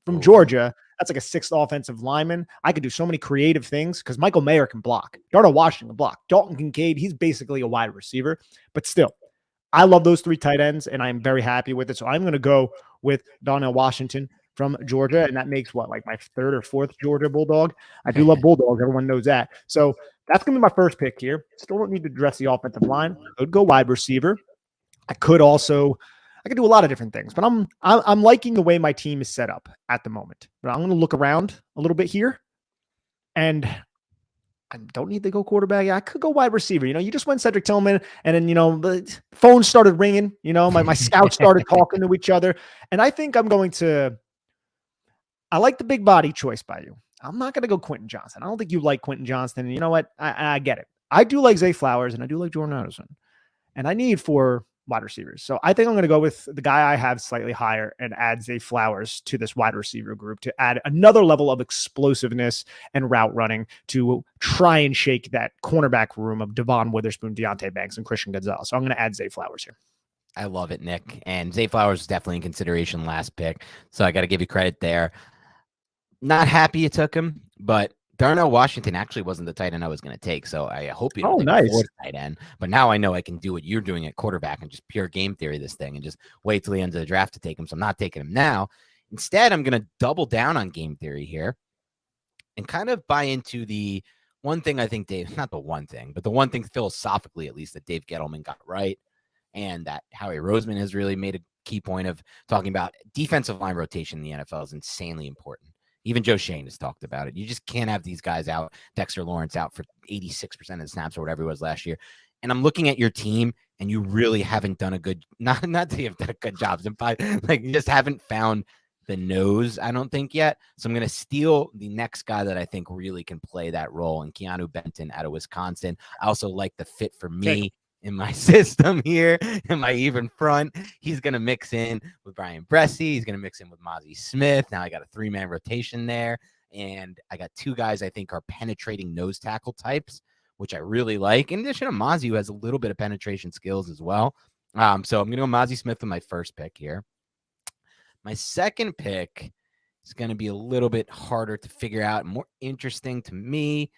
from Georgia, that's like a sixth offensive lineman. I could do so many creative things because Michael Mayer can block. Darnell Washington can block. Dalton Kincaid, he's basically a wide receiver. But still, I love those three tight ends, and I'm very happy with it. So I'm going to go with Darnell Washington from Georgia, and that makes what, like my third or fourth Georgia Bulldog. I do love Bulldogs. Everyone knows that. So that's going to be my first pick here. Still don't need to address the offensive line. I could go wide receiver. I could do a lot of different things, but I'm liking the way my team is set up at the moment. But I'm going to look around a little bit here, and I don't need to go quarterback. I could go wide receiver. You just went Cedric Tillman, and then, the phone started ringing. My scouts started talking to each other, and I think I like the big body choice by you. I'm not going to go Quentin Johnson. I don't think you like Quentin Johnson. And you know what? I get it. I do like Zay Flowers, and I do like Jordan Addison, and I need 4 wide receivers. So I think I'm going to go with the guy I have slightly higher and add Zay Flowers to this wide receiver group to add another level of explosiveness and route running to try and shake that cornerback room of Devon Witherspoon, Deontay Banks, and Christian Gonzalez. So I'm going to add Zay Flowers here. I love it, Nick. And Zay Flowers was definitely in consideration last pick. So I got to give you credit there. Not happy you took him, but Darnell Washington actually wasn't the tight end I was going to take. So I hope you don't take a fourth tight end. But now I know I can do what you're doing at quarterback and just pure game theory this thing and just wait till the end of the draft to take him. So I'm not taking him now. Instead, I'm going to double down on game theory here and kind of buy into the one thing I think not the one thing, but the one thing philosophically, at least, that Dave Gettleman got right, and that Howie Roseman has really made a key point of talking about defensive line rotation in the NFL is insanely important. Even Joe Shane has talked about it. You just can't have these guys out, Dexter Lawrence out for 86% of the snaps or whatever it was last year. And I'm looking at your team, and you really haven't done a good, not that you've done a good job, like you just haven't found the nose, I don't think, yet. So I'm going to steal the next guy that I think really can play that role in Keanu Benton out of Wisconsin. I also like the fit for me in my system here, in my even front. He's going to mix in with Brian Bressie. He's going to mix in with Mozzie Smith. Now I got a 3-man rotation there. And I got 2 guys I think are penetrating nose tackle types, which I really like. In addition to Mozzie, who has a little bit of penetration skills as well. So I'm going to go Mozzie Smith with my first pick here. My second pick is going to be a little bit harder to figure out, more interesting to me.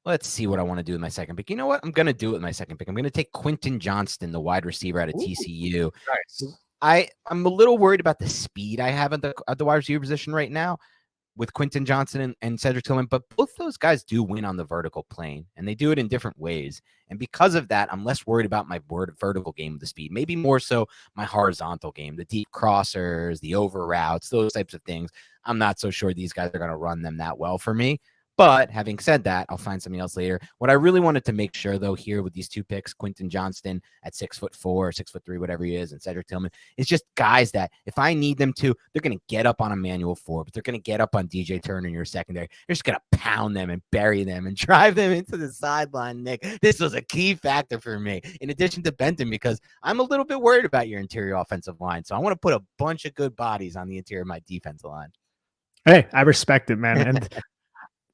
Let's see what I want to do with my second pick. You know what? I'm going to do it with my second pick. I'm going to take Quentin Johnston, the wide receiver out of TCU. Nice. I'm a little worried about the speed I have at the wide receiver position right now with Quentin Johnson and Cedric Tillman, but both those guys do win on the vertical plane, and they do it in different ways. And because of that, I'm less worried about my vertical game with the speed, maybe more so my horizontal game, the deep crossers, the over routes, those types of things. I'm not so sure these guys are going to run them that well for me. But having said that, I'll find something else later. What I really wanted to make sure, though, here with these 2 picks, Quentin Johnston at 6'4", 6'3", whatever he is, and Cedric Tillman, is just guys that if I need them to, they're going to get up on Emmanuel Forbes. They're going to get up on DJ Turner in your secondary. They're just going to pound them and bury them and drive them into the sideline, Nick. This was a key factor for me, in addition to Benton, because I'm a little bit worried about your interior offensive line. So I want to put a bunch of good bodies on the interior of my defensive line. Hey, I respect it, man. And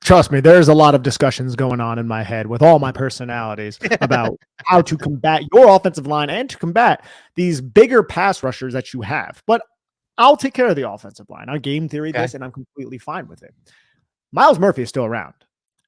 trust me, there's a lot of discussions going on in my head with all my personalities about how to combat your offensive line and to combat these bigger pass rushers that you have. But I'll take care of the offensive line. I game theory this, and I'm completely fine with it. Myles Murphy is still around,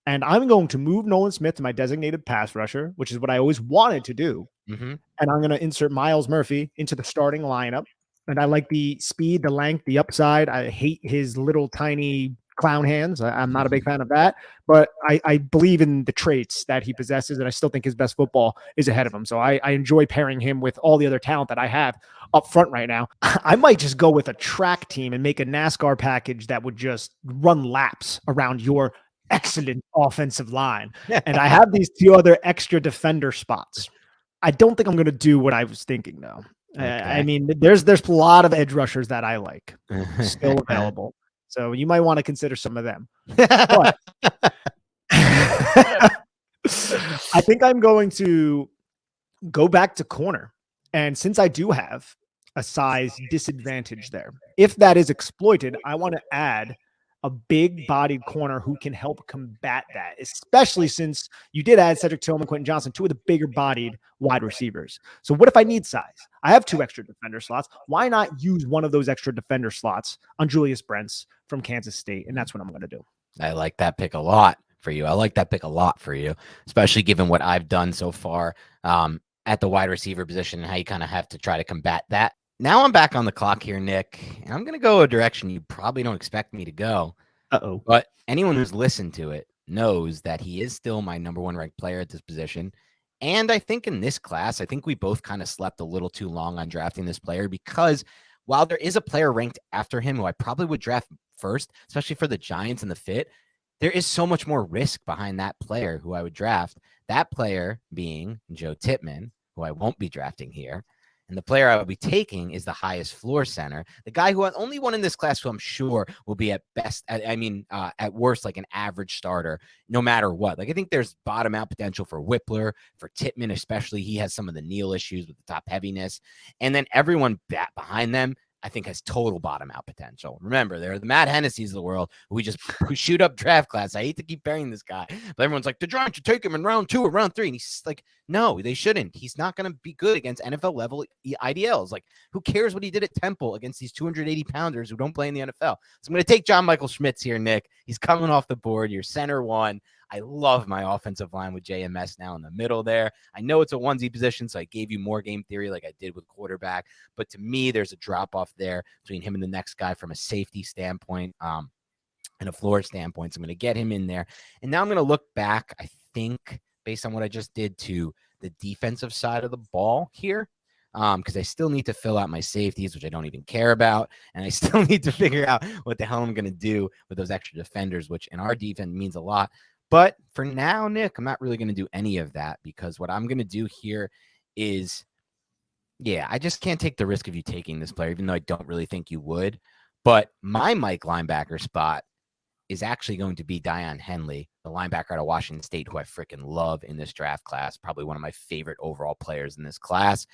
and I'm going to move Nolan Smith to my designated pass rusher, which is what I always wanted to do. And I'm going to insert Myles Murphy into the starting lineup. And I like the speed, the length, the upside. I hate his little tiny clown hands. I'm not a big fan of that, but I believe in the traits that he possesses, and I still think his best football is ahead of him. So I enjoy pairing him with all the other talent that I have up front right now. I might just go with a track team and make a NASCAR package that would just run laps around your excellent offensive line. And I have these 2 other extra defender spots. I don't think I'm going to do what I was thinking though. I Okay. mean, there's a lot of edge rushers that I like still available, so you might want to consider some of them. But I think I'm going to go back to corner. And since I do have a size disadvantage there, if that is exploited, I want to add a big bodied corner who can help combat that, especially since you did add Cedric Tillman, Quentin Johnson, two of the bigger bodied wide receivers. So what if I need size? I have two extra defender slots. Why not use one of those extra defender slots on Julius Brents from Kansas State? And that's what I'm going to do. I like that pick a lot for you. I like that pick a lot for you, especially given what I've done so far at the wide receiver position and how you kind of have to try to combat that. Now I'm back on the clock here, Nick, and I'm going to go a direction you probably don't expect me to go. Uh-oh. But anyone who's listened to it knows that he is still my number one ranked player at this position. And I think in this class, I think we both kind of slept a little too long on drafting this player because while there is a player ranked after him who I probably would draft first, especially for the Giants and the fit, there is so much more risk behind that player who I would draft. That player being Joe Tippmann, who I won't be drafting here. And the player I would be taking is the highest floor center, the guy who only one in this class who I'm sure will be at best, at worst, like an average starter, no matter what. Like I think there's bottom out potential for Whippler, for Tippmann especially. He has some of the kneel issues with the top heaviness. And then everyone behind them, I think has total bottom out potential. Remember, they're the Matt Hennessy's of the world who shoot up draft class. I hate to keep burying this guy, but everyone's like, the Giants should take him in round 2 or round 3. And he's like, no, they shouldn't. He's not going to be good against NFL level IDLs. Like, who cares what he did at Temple against these 280 pounders who don't play in the NFL? So I'm going to take John Michael Schmitz here, Nick. He's coming off the board. Your center one. I love my offensive line with JMS now in the middle there. I know it's a onesie position, so I gave you more game theory like I did with quarterback. But to me, there's a drop-off there between him and the next guy from a safety standpoint and a floor standpoint. So I'm going to get him in there. And now I'm going to look back, I think, based on what I just did, to the defensive side of the ball here. Because I still need to fill out my safeties, which I don't even care about. And I still need to figure out what the hell I'm going to do with those extra defenders, which in our defense means a lot. But for now, Nick, I'm not really going to do any of that because what I'm going to do here is, I just can't take the risk of you taking this player, even though I don't really think you would. But my Mike linebacker spot is actually going to be Dion Henley, the linebacker out of Washington State, who I freaking love in this draft class, probably one of my favorite overall players in this class.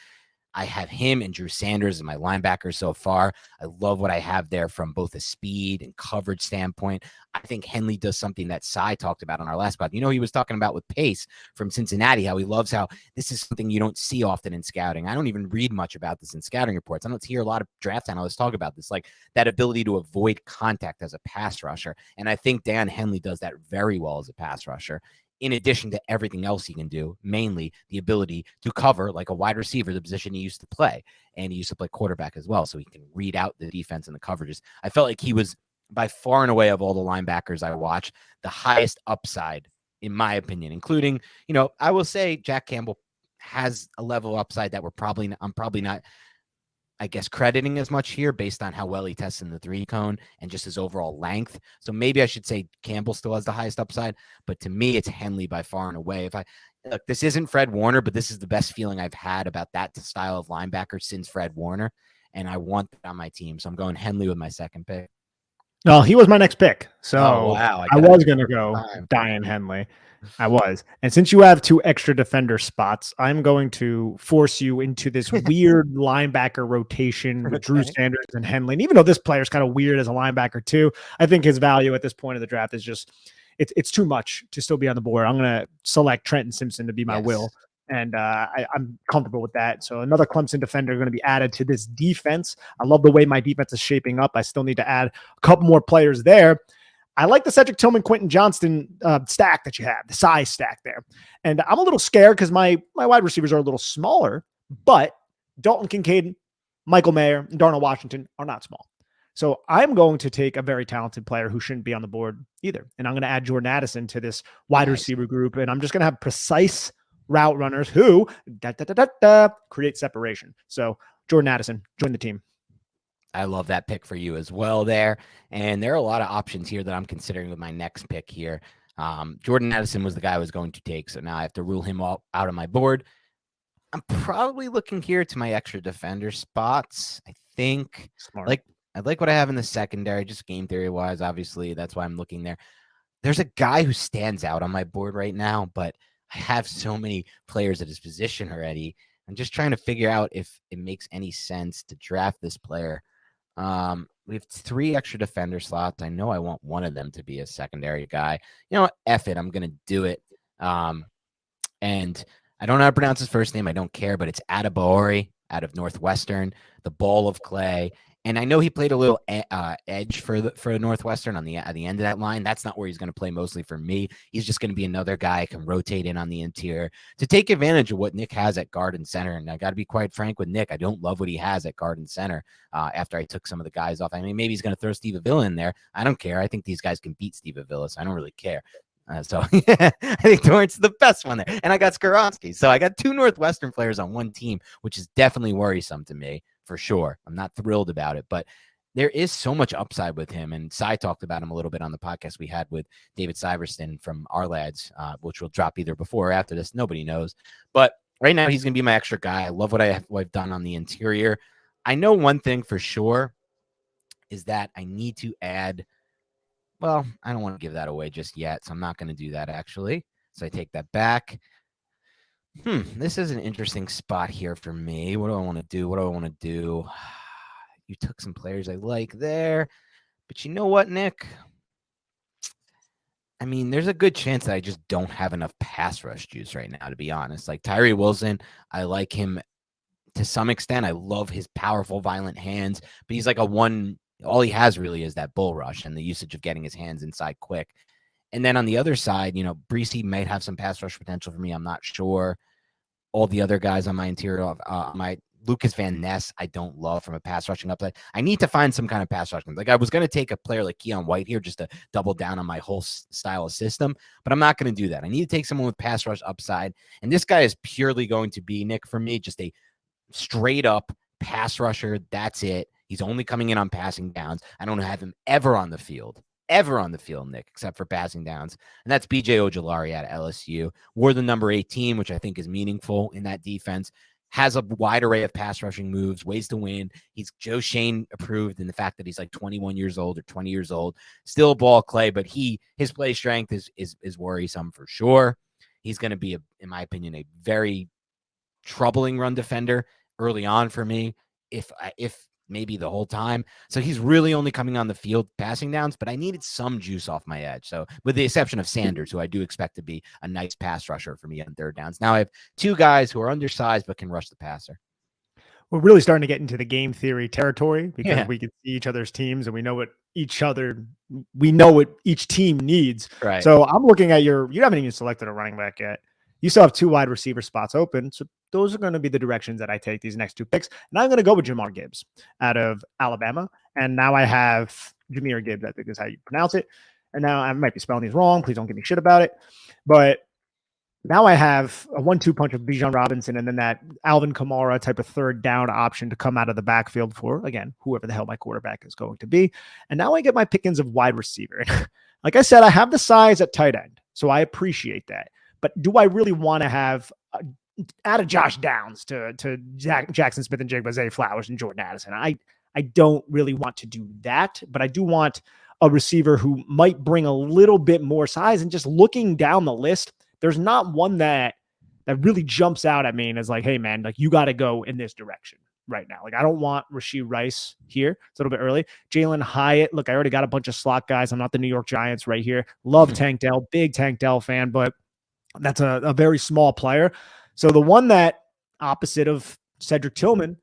I have him and Drew Sanders as my linebackers so far. I love what I have there from both a speed and coverage standpoint. I think Henley does something that Cy talked about on our last pod. He was talking about with Pace from Cincinnati, how he loves how this is something you don't see often in scouting. I don't even read much about this in scouting reports. I don't hear a lot of draft analysts talk about this, like that ability to avoid contact as a pass rusher. And I think Dan Henley does that very well as a pass rusher, in addition to everything else he can do, mainly the ability to cover like a wide receiver, the position he used to play. And he used to play quarterback as well, so he can read out the defense and the coverages. I felt like he was by far and away of all the linebackers I watched, the highest upside, in my opinion, including, I will say Jack Campbell has a level upside that I'm probably not, I guess, crediting as much here based on how well he tests in the 3-cone and just his overall length. So maybe I should say Campbell still has the highest upside, but to me, it's Henley by far and away. Look, this isn't Fred Warner, but this is the best feeling I've had about that style of linebacker since Fred Warner, and I want that on my team. So I'm going Henley with my second pick. No, he was my next pick. So wow. I was going to go Dion Henley. I was. And since you have two extra defender spots, I'm going to force you into this weird linebacker rotation with Drew Sanders and Henley. And even though this player is kind of weird as a linebacker too, I think his value at this point of the draft is just, it's too much to still be on the board. I'm going to select Trenton Simpson to be my will. And I'm comfortable with that. So another Clemson defender going to be added to this defense. I love the way my defense is shaping up. I still need to add a couple more players there. I like the Cedric Tillman, Quentin Johnston stack that you have, the size stack there. And I'm a little scared because my wide receivers are a little smaller, but Dalton Kincaid, Michael Mayer, and Darnell Washington are not small. So I'm going to take a very talented player who shouldn't be on the board either. And I'm going to add Jordan Addison to this wide receiver group. And I'm just going to have precise route runners who create separation. So Jordan Addison, join the team. I love that pick for you as well there. And there are a lot of options here that I'm considering with my next pick here. Jordan Addison was the guy I was going to take, so now I have to rule him out of my board. I'm probably looking here to my extra defender spots. I think Smart. like I like what I have in the secondary, just game theory wise. Obviously, that's why I'm looking there. There's a guy who stands out on my board right now, but I have so many players at his position already. I'm just trying to figure out if it makes any sense to draft this player. We have 3 extra defender slots. I know I want one of them to be a secondary guy. You know what? F it. I'm gonna do it. Um, and I don't know how to pronounce his first name. I don't care, but it's Adebawori out of Northwestern, the ball of clay. And I know he played a little edge for Northwestern on the at the end of that line. That's not where he's going to play mostly for me. He's just going to be another guy can rotate in on the interior to take advantage of what Nick has at guard and center. And I got to be quite frank with Nick. I don't love what he has at guard and center. After I took some of the guys off, I mean, maybe he's going to throw Steve Avila in there. I don't care. I think these guys can beat Steve Avila, so I don't really care. So I think Torrance is the best one there. And I got Skaronski. So I got 2 Northwestern players on one team, which is definitely worrisome to me for sure. I'm not thrilled about it, but there is so much upside with him. And Cy talked about him a little bit on the podcast we had with David Syverston from Our Lads, which will drop either before or after this. Nobody knows. But right now, he's going to be my extra guy. I love what I've done on the interior. I know one thing for sure is that I need to add – well, I don't want to give that away just yet, so I'm not going to do that actually. So I take that back. This is an interesting spot here for me. What do I want to do? You took some players I like there, but you know what, Nick? I mean, there's a good chance that I just don't have enough pass rush juice right now, to be honest. Like Tyree Wilson, I like him to some extent. I love his powerful, violent hands, but he's like a one. All he has really is that bull rush and the usage of getting his hands inside quick. And then on the other side, Breesy might have some pass rush potential for me. I'm not sure. All the other guys on my interior, my Lucas Van Ness, I don't love from a pass rushing upside. I need to find some kind of pass rushing. Like I was going to take a player like Keon White here just to double down on my whole style of system, but I'm not going to do that. I need to take someone with pass rush upside. And this guy is purely going to be, Nick, for me, just a straight up pass rusher. That's it. He's only coming in on passing downs. I don't have him ever on the field, Nick, except for passing downs. And that's BJ Ojolari at LSU. We're the number 18, which I think is meaningful in that defense. Has a wide array of pass rushing moves, ways to win. He's Joe Shane approved in the fact that he's like 21 years old or 20 years old. Still a ball clay, but his play strength is worrisome for sure. He's going to be, in my opinion, a very troubling run defender early on for me, if maybe the whole time. So he's really only coming on the field passing downs, but I needed some juice off my edge. So with the exception of Sanders, who I do expect to be a nice pass rusher for me on third downs. Now I have 2 guys who are undersized but can rush the passer. We're really starting to get into the game theory territory because Yeah. we can see each other's teams and we know what each team needs. Right. So I'm looking at you haven't even selected a running back yet. You still have 2 wide receiver spots open. So those are going to be the directions that I take these next 2 picks. And I'm going to go with Jamar Gibbs out of Alabama. And now I have Jahmyr Gibbs, I think is how you pronounce it. And now I might be spelling these wrong. Please don't give me shit about it. But now I have a 1-2 punch of Bijan Robinson and then that Alvin Kamara type of third down option to come out of the backfield for, again, whoever the hell my quarterback is going to be. And now I get my pickings of wide receiver. Like I said, I have the size at tight end, so I appreciate that. But do I really want to have add a Josh Downs to Jackson Smith and Jigba, Zay Flowers, and Jordan Addison? I don't really want to do that, but I do want a receiver who might bring a little bit more size. And just looking down the list, there's not one that really jumps out at me and is like, hey, man, like you got to go in this direction right now. Like I don't want Rashee Rice here. It's a little bit early. Jalen Hyatt. Look, I already got a bunch of slot guys. I'm not the New York Giants right here. Love Tank Dell, big Tank Dell fan, but that's a very small player. So the one that opposite of Cedric Tillman,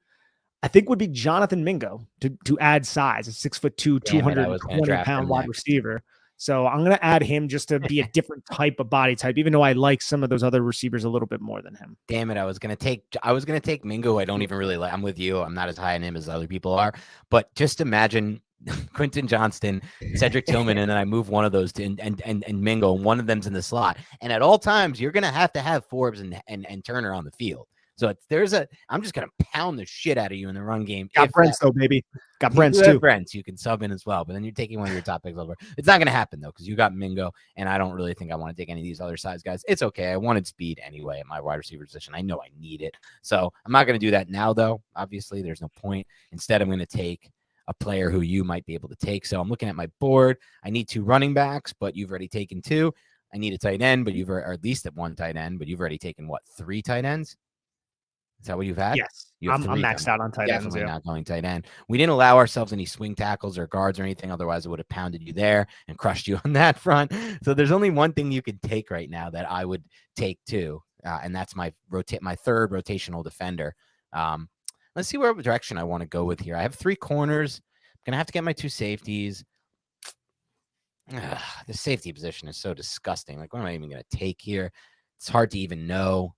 I think would be Jonathan Mingo to add size, a 6'2", 220-pound wide receiver. So I'm going to add him just to be a different type of body type, even though I like some of those other receivers a little bit more than him. Damn it. I was going to take Mingo. I don't even really like, I'm with you. I'm not as high on him as other people are, but just imagine Quentin Johnston, Cedric Tillman, and then I move one of those to and Mingo, and one of them's in the slot. And at all times, you're going to have Forbes and Turner on the field. So I'm just going to pound the shit out of you in the run game. Got Brents though, baby. Got Brents You have too. Brents, you can sub in as well, but then you're taking one of your top picks over. It's not going to happen though, because you got Mingo, and I don't really think I want to take any of these other size guys. It's okay. I wanted speed anyway at my wide receiver position. I know I need it, so I'm not going to do that now though. Obviously, there's no point. Instead, I'm going to take a player who you might be able to take. So I'm looking at my board. I need 2 running backs, but you've already taken 2. I need a tight end, but or at least at 1 tight end, but you've already taken what, 3 tight ends? Is that what you've had? Yes. You have I'm maxed out on tight ends. Definitely not going tight end. We didn't allow ourselves any swing tackles or guards or anything. Otherwise, I would have pounded you there and crushed you on that front. So there's only one thing you could take right now that I would take too, and that's my third rotational defender. Let's see what direction I want to go with here. I have 3 corners. I'm gonna have to get my 2 safeties. The safety position is so disgusting. Like, what am I even gonna take here? It's hard to even know.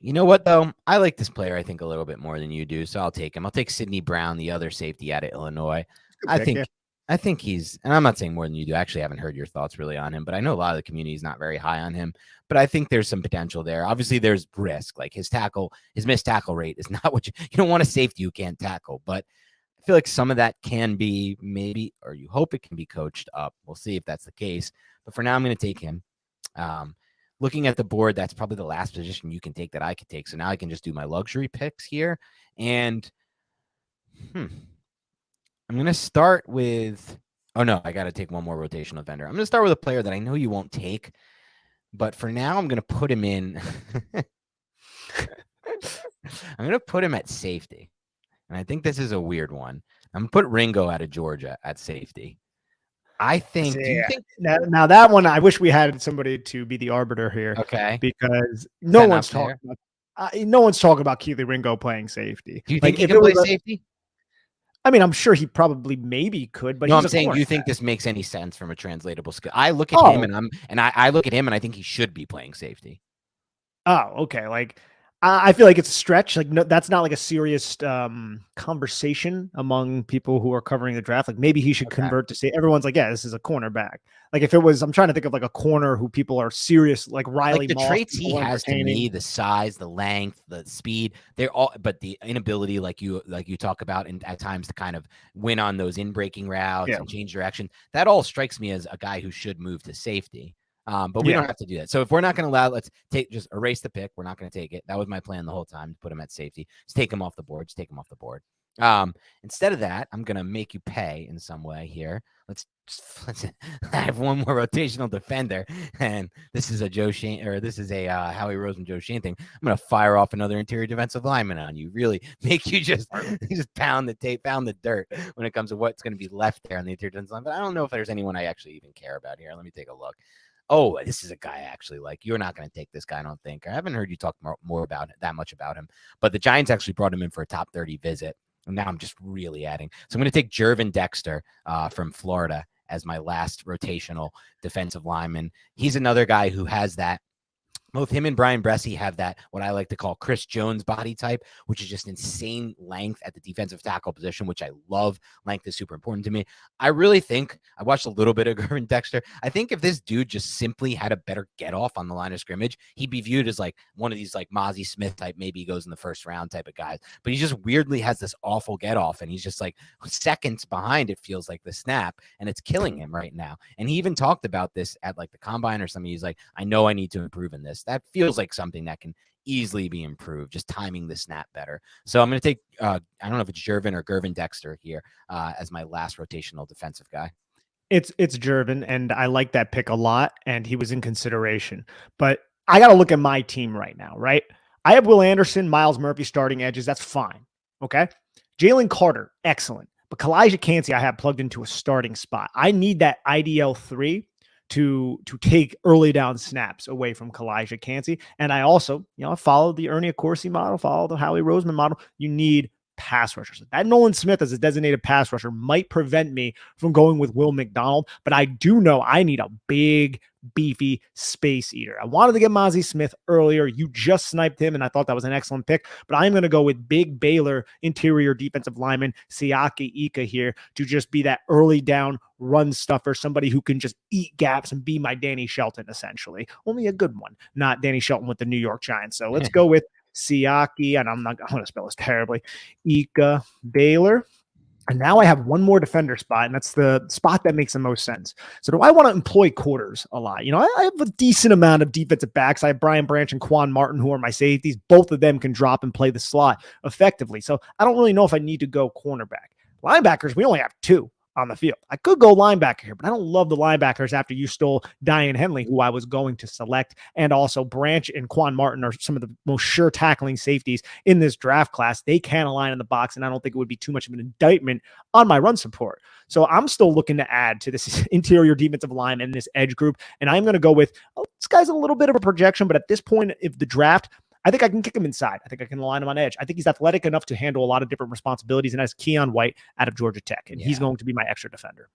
You know what, though? I like this player, I think, a little bit more than you do, so I'll take him. I'll take Sidney Brown, the other safety out of Illinois. I think he's, and I'm not saying more than you do. I actually haven't heard your thoughts really on him, but I know a lot of the community is not very high on him. But I think there's some potential there. Obviously, there's risk. Like his missed tackle rate is not what you don't want a safety who can't tackle. But I feel like some of that can be maybe, or you hope it can be coached up. We'll see if that's the case. But for now, I'm going to take him. Looking at the board, that's probably the last position you can take that I could take. So now I can just do my luxury picks here. And I'm going to start with, oh no, I got to take one more rotational vendor. I'm going to start with a player that I know you won't take, but for now I'm going to put him in. I'm going to put him at safety. And I think this is a weird one. I'm going to put Ringo out of Georgia at safety. I think. Do you think now that one? I wish we had somebody to be the arbiter here. Okay, because no one's talking about Keely Ringo playing safety. Do you think he can play safety? I mean, I'm sure he probably maybe could, but no, I'm saying, do you think this makes any sense from a translatable skill? I look at him and I look at him and I think he should be playing safety. Oh, okay. Like, I feel like it's a stretch. Like, no, that's not like a serious conversation among people who are covering the draft. Like, maybe he should convert to say, everyone's like, yeah, this is a cornerback. Like, if it was, I'm trying to think of like a corner who people are serious, like Riley. Like the traits he has to me, the size, the length, the speed, they're all, but the inability, like you talk about, and at times to kind of win on those in-breaking routes and change direction, that all strikes me as a guy who should move to safety. But we don't have to do that. So if we're not going to allow, let's just erase the pick. We're not going to take it. That was my plan the whole time, to put him at safety. Just take him off the board. Instead of that, I'm going to make you pay in some way here. Let's I have one more rotational defender, and this is a Joe Shane, or this is a Howie Roseman Joe Shane thing. I'm going to fire off another interior defensive lineman on you. Really make you just pound the tape, pound the dirt when it comes to what's going to be left there on the interior defensive line. But I don't know if there's anyone I actually even care about here. Let me take a look. Oh, this is a guy I actually like. You're not going to take this guy, I don't think. I haven't heard you talk more about it, that much about him. But the Giants actually brought him in for a top 30 visit. And now I'm just really adding. So I'm going to take Jervin Dexter from Florida as my last rotational defensive lineman. He's another guy who has that. Both him and Brian Bressie have that, what I like to call Chris Jones body type, which is just insane length at the defensive tackle position, which I love. Length is super important to me. I really think, I watched a little bit of Jervin Dexter. I think if this dude just simply had a better get off on the line of scrimmage, he'd be viewed as like one of these like Mozzie Smith type, maybe he goes in the first round type of guys. But he just weirdly has this awful get off, and he's just like seconds behind, it feels like, the snap, and it's killing him right now. And he even talked about this at like the combine or something. He's like, I know I need to improve in this. That feels like something that can easily be improved, just timing the snap better. So I'm going to take, I don't know if it's Jervin or Gervin Dexter here as my last rotational defensive guy. It's Jervin, and I like that pick a lot, and he was in consideration. But I got to look at my team right now, right? I have Will Anderson, Miles Murphy starting edges. That's fine. Okay. Jalen Carter, excellent. But Kalijah Cansey, I have plugged into a starting spot. I need that IDL 3 to take early down snaps away from Kalijah Cansey. And I also, followed the Ernie Accorsi model, follow the Howie Roseman model. You need pass rushers. That Nolan Smith as a designated pass rusher might prevent me from going with Will McDonald, but I do know I need a big beefy space eater. I wanted to get Mozzie Smith earlier. You just sniped him, and I thought that was an excellent pick. But I'm going to go with big Baylor interior defensive lineman Siaki Ika here to just be that early down run stuffer, somebody who can just eat gaps and be my Danny Shelton, essentially. Only a good one, not Danny Shelton with the New York Giants. So let's go with Siaki, and I'm going to spell this terribly, Ika Baylor. And now I have one more defender spot, and that's the spot that makes the most sense. So do I want to employ quarters a lot? I have a decent amount of defensive backs. I have Brian Branch and Quan Martin, who are my safeties. Both of them can drop and play the slot effectively. So I don't really know if I need to go cornerback. Linebackers, we only have two on the field. I could go linebacker here, but I don't love the linebackers after you stole Diane Henley, who I was going to select. And also Branch and Quan Martin are some of the most sure tackling safeties in this draft class. They can align in the box, and I don't think it would be too much of an indictment on my run support. So I'm still looking to add to this interior defensive line and this edge group. And I'm going to go with, this guy's a little bit of a projection, but at this point, if the draft, I think I can kick him inside. I think I can align him on edge. I think he's athletic enough to handle a lot of different responsibilities, and has Keon White out of Georgia Tech, and he's going to be my extra defender.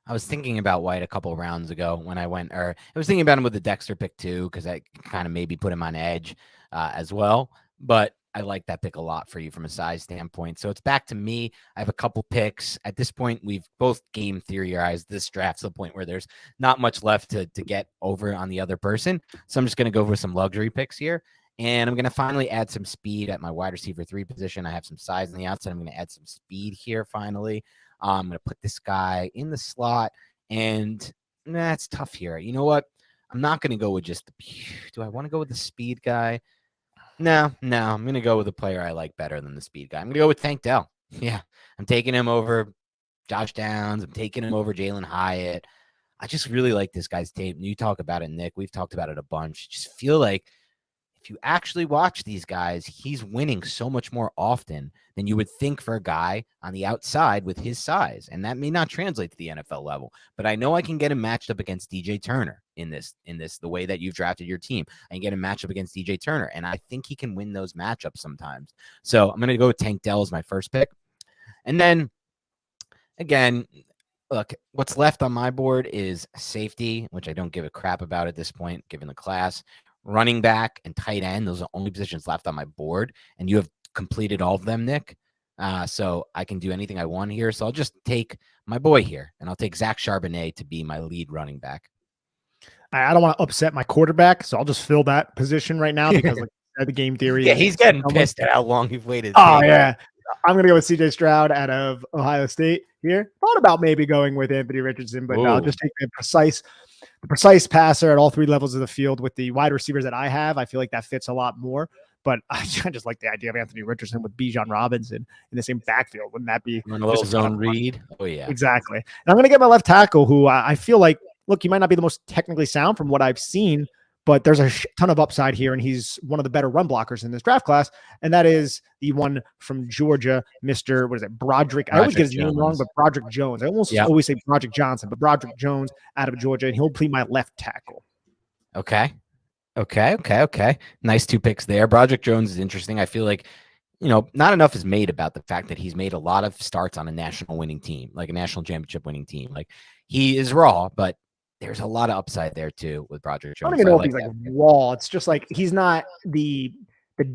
I was thinking about White a couple rounds ago when I went, or I was thinking about him with the Dexter pick too, because I kind of maybe put him on edge as well. But I like that pick a lot for you from a size standpoint. So it's back to me. I have a couple picks. At this point, we've both game theorized this draft to the point where there's not much left to get over on the other person. So I'm just going to go for some luxury picks here. And I'm going to finally add some speed at my wide receiver 3 position. I have some size on the outside. I'm going to add some speed here finally. I'm going to put this guy in the slot. And that's tough here. You know what? I'm not going to go with just the – do I want to go with the speed guy? No. I'm going to go with a player I like better than the speed guy. I'm going to go with Tank Dell. Yeah, I'm taking him over Josh Downs. I'm taking him over Jalen Hyatt. I just really like this guy's tape. You talk about it, Nick. We've talked about it a bunch. Just feel like – if you actually watch these guys, he's winning so much more often than you would think for a guy on the outside with his size. And that may not translate to the NFL level, but I know I can get him matched up against DJ Turner in this, the way that you've drafted your team. I can get him matched up against DJ Turner, and I think he can win those matchups sometimes. So I'm going to go with Tank Dell as my first pick. And then again, look, what's left on my board is safety, which I don't give a crap about at this point, given the class. Running back and tight end, those are the only positions left on my board, and you have completed all of them, Nick. So I can do anything I want here. So I'll just take my boy here, and I'll take Zach Charbonnet to be my lead running back. I don't want to upset my quarterback, so I'll just fill that position right now because like the game theory. Yeah, he's getting pissed at how long you've waited. Oh, yeah. I'm going to go with CJ Stroud out of Ohio State here. Thought about maybe going with Anthony Richardson, but no, I'll just take the precise passer at all 3 levels of the field with the wide receivers that I have. I feel like that fits a lot more, but I just like the idea of Anthony Richardson with Bijan Robinson in the same backfield. Wouldn't that be a little zone read? Oh, yeah. Exactly. And I'm going to get my left tackle, who I feel like, look, he might not be the most technically sound from what I've seen, but there's a ton of upside here, and he's one of the better run blockers in this draft class, and that is the one from Georgia, Mr. Broderick. I always get his name wrong, but Broderick Jones. I almost always say Broderick Johnson, but Broderick Jones out of Georgia, and he'll be my left tackle. Okay. Nice 2 picks there. Broderick Jones is interesting. I feel like, not enough is made about the fact that he's made a lot of starts on a national winning team, like a national championship winning team. Like, he is raw, but there's a lot of upside there too with Broderick Jones. I don't even know if he's like raw. It's just like he's not the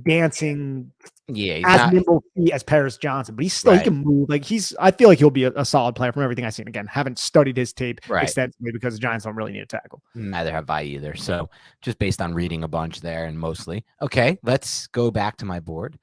dancing, he's as not nimble as Paris Johnson, but he's still he can move. Like I feel like he'll be a solid player from everything I've seen. Again, haven't studied his tape extensively because the Giants don't really need a tackle. Neither have I either. So just based on reading a bunch there and mostly. Okay, let's go back to my board.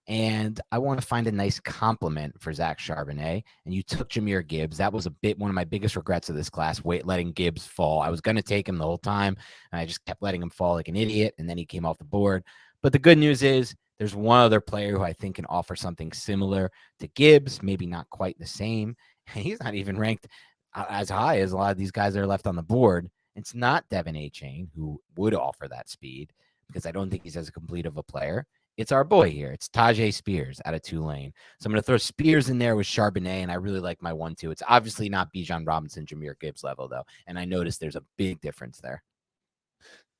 And I want to find a nice compliment for Zach Charbonnet. And you took Jahmyr Gibbs. That was one of my biggest regrets of this class, letting Gibbs fall. I was going to take him the whole time, and I just kept letting him fall like an idiot, and then he came off the board. But the good news is there's one other player who I think can offer something similar to Gibbs, maybe not quite the same. And he's not even ranked as high as a lot of these guys that are left on the board. It's not Devin Achane, who would offer that speed, because I don't think he's as complete of a player. It's our boy here. It's Tyjae Spears out of Tulane. So I'm going to throw Spears in there with Charbonnet, and I really like my 1-2. It's obviously not Bijan Robinson, Jahmyr Gibbs level, though, and I noticed there's a big difference there.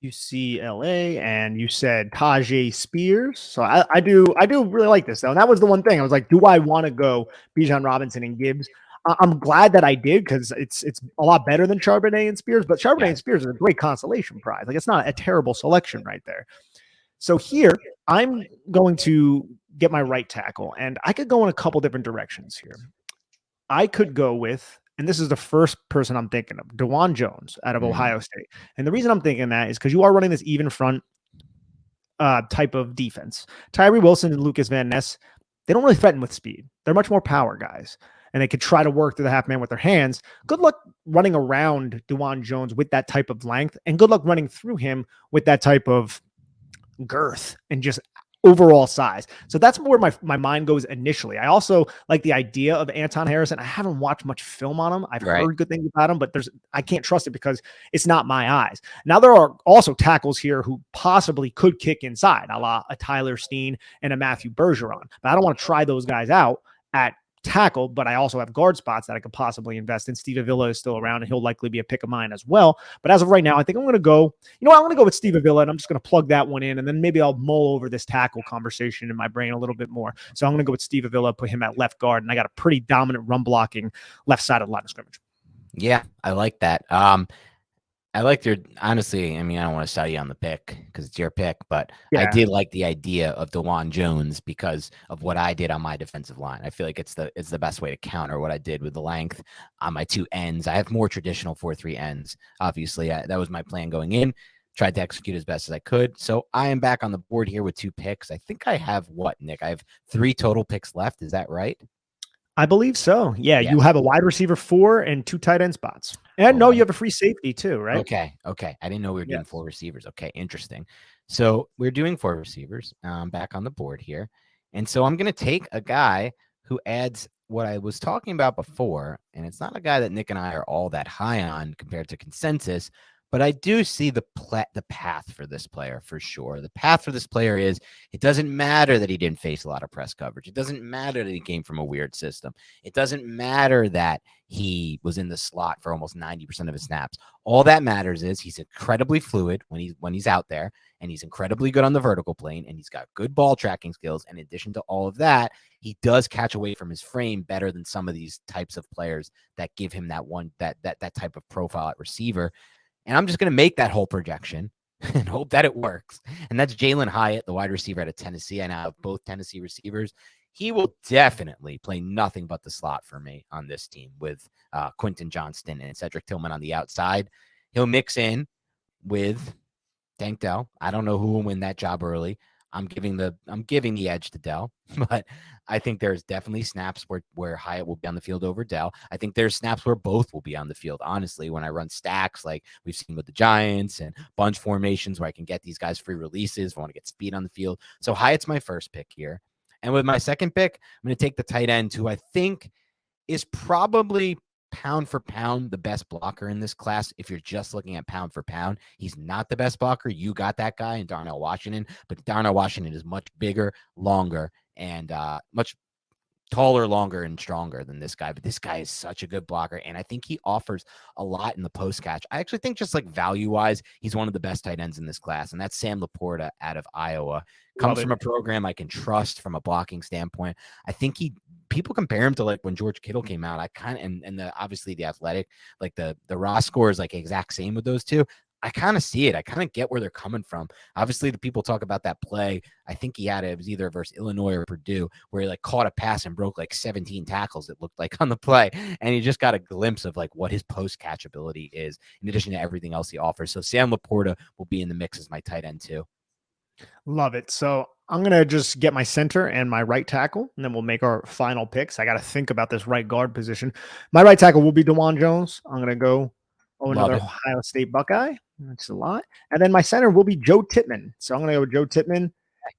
UCLA, and you said Tyjae Spears. So I do really like this, though. And that was the one thing. I was like, do I want to go Bijan Robinson and Gibbs? I'm glad that I did because it's a lot better than Charbonnet and Spears. But Charbonnet and Yes. Spears is a great consolation prize. Like it's not a terrible selection right there. So here I'm going to get my right tackle, and I could go in a couple different directions here. I could go with, and this is the first person I'm thinking of, DeJuan Jones out of Ohio State. And the reason I'm thinking that is because you are running this even front type of defense. Tyree Wilson and Lucas Van Ness, they don't really threaten with speed. They're much more power guys, and they could try to work through the half man with their hands. Good luck running around DeJuan Jones with that type of length, and good luck running through him with that type of girth and just overall size. So that's where my mind goes initially. I also like the idea of Anton Harrison. I haven't watched much film on him. I've heard good things about him, but I can't trust it because it's not my eyes. Now there are also tackles here who possibly could kick inside, a la a Tyler Steen and a Matthew Bergeron. But I don't want to try those guys out at tackle, but I also have guard spots that I could possibly invest in. Steve Avila is still around, and he'll likely be a pick of mine as well. But as of right now, I think I'm going to go, I'm going to go with Steve Avila, and I'm just going to plug that one in, and then maybe I'll mull over this tackle conversation in my brain a little bit more. So I'm going to go with Steve Avila, put him at left guard, and I got a pretty dominant run blocking left side of the line of scrimmage. Yeah, I like that. I liked your, honestly, I mean, I don't want to sell you on the pick because it's your pick, but I did like the idea of DeJuan Jones because of what I did on my defensive line. I feel like it's the best way to counter what I did with the length on my two ends. I have more traditional 4-3 ends. Obviously, that was my plan going in. Tried to execute as best as I could. So I am back on the board here with 2 picks. I think I have what, Nick? I have 3 total picks left. Is that right? I believe so. Yeah, you have a wide receiver 4 and 2 tight end spots. And no, you have a free safety too, right? Okay. I didn't know we were doing 4 receivers. Okay, interesting. So we're doing 4 receivers. Back on the board here. And so I'm going to take a guy who adds what I was talking about before. And it's not a guy that Nick and I are all that high on compared to consensus, but I do see the path for this player for sure. The path for this player is it doesn't matter that he didn't face a lot of press coverage. It doesn't matter that he came from a weird system. It doesn't matter that he was in the slot for almost 90% of his snaps. All that matters is he's incredibly fluid when he's out there, and he's incredibly good on the vertical plane, and he's got good ball tracking skills. And in addition to all of that, he does catch away from his frame better than some of these types of players that give him that type of profile at receiver. And I'm just going to make that whole projection and hope that it works. And that's Jalen Hyatt, the wide receiver out of Tennessee. I now have both Tennessee receivers. He will definitely play nothing but the slot for me on this team with Quentin Johnston and Cedric Tillman on the outside. He'll mix in with Tank Dell. I don't know who will win that job early. I'm giving the edge to Dell, but I think there's definitely snaps where Hyatt will be on the field over Dell. I think there's snaps where both will be on the field. Honestly, when I run stacks like we've seen with the Giants and bunch formations where I can get these guys free releases if I want to get speed on the field. So Hyatt's my first pick here. And with my second pick, I'm going to take the tight end who I think is probably pound for pound the best blocker in this class. If you're just looking at pound for pound, he's not the best blocker. You got that guy in Darnell Washington, but Darnell Washington is much bigger, longer, and much taller, longer, and stronger than this guy. But this guy is such a good blocker, and I think he offers a lot in the post catch. I actually think just like value-wise, he's one of the best tight ends in this class, and that's Sam Laporta out of Iowa. Comes from a program I can trust from a blocking standpoint. I think people compare him to like when George Kittle came out. I kind of, and obviously the Athletic, like the raw score is like exact same with those two. I kind of see it. I kind of get where they're coming from. Obviously, the people talk about that play. I think it was either versus Illinois or Purdue, where he like caught a pass and broke like 17 tackles, it looked like on the play. And he just got a glimpse of like what his post catch ability is, in addition to everything else he offers. So Sam Laporta will be in the mix as my tight end too. Love it. So I'm going to just get my center and my right tackle, and then we'll make our final picks. I got to think about this right guard position. My right tackle will be DeJuan Jones. I'm going to go another Ohio State Buckeye. That's a lot. And then my center will be Joe Tippmann. So I'm going to go with Joe Tippmann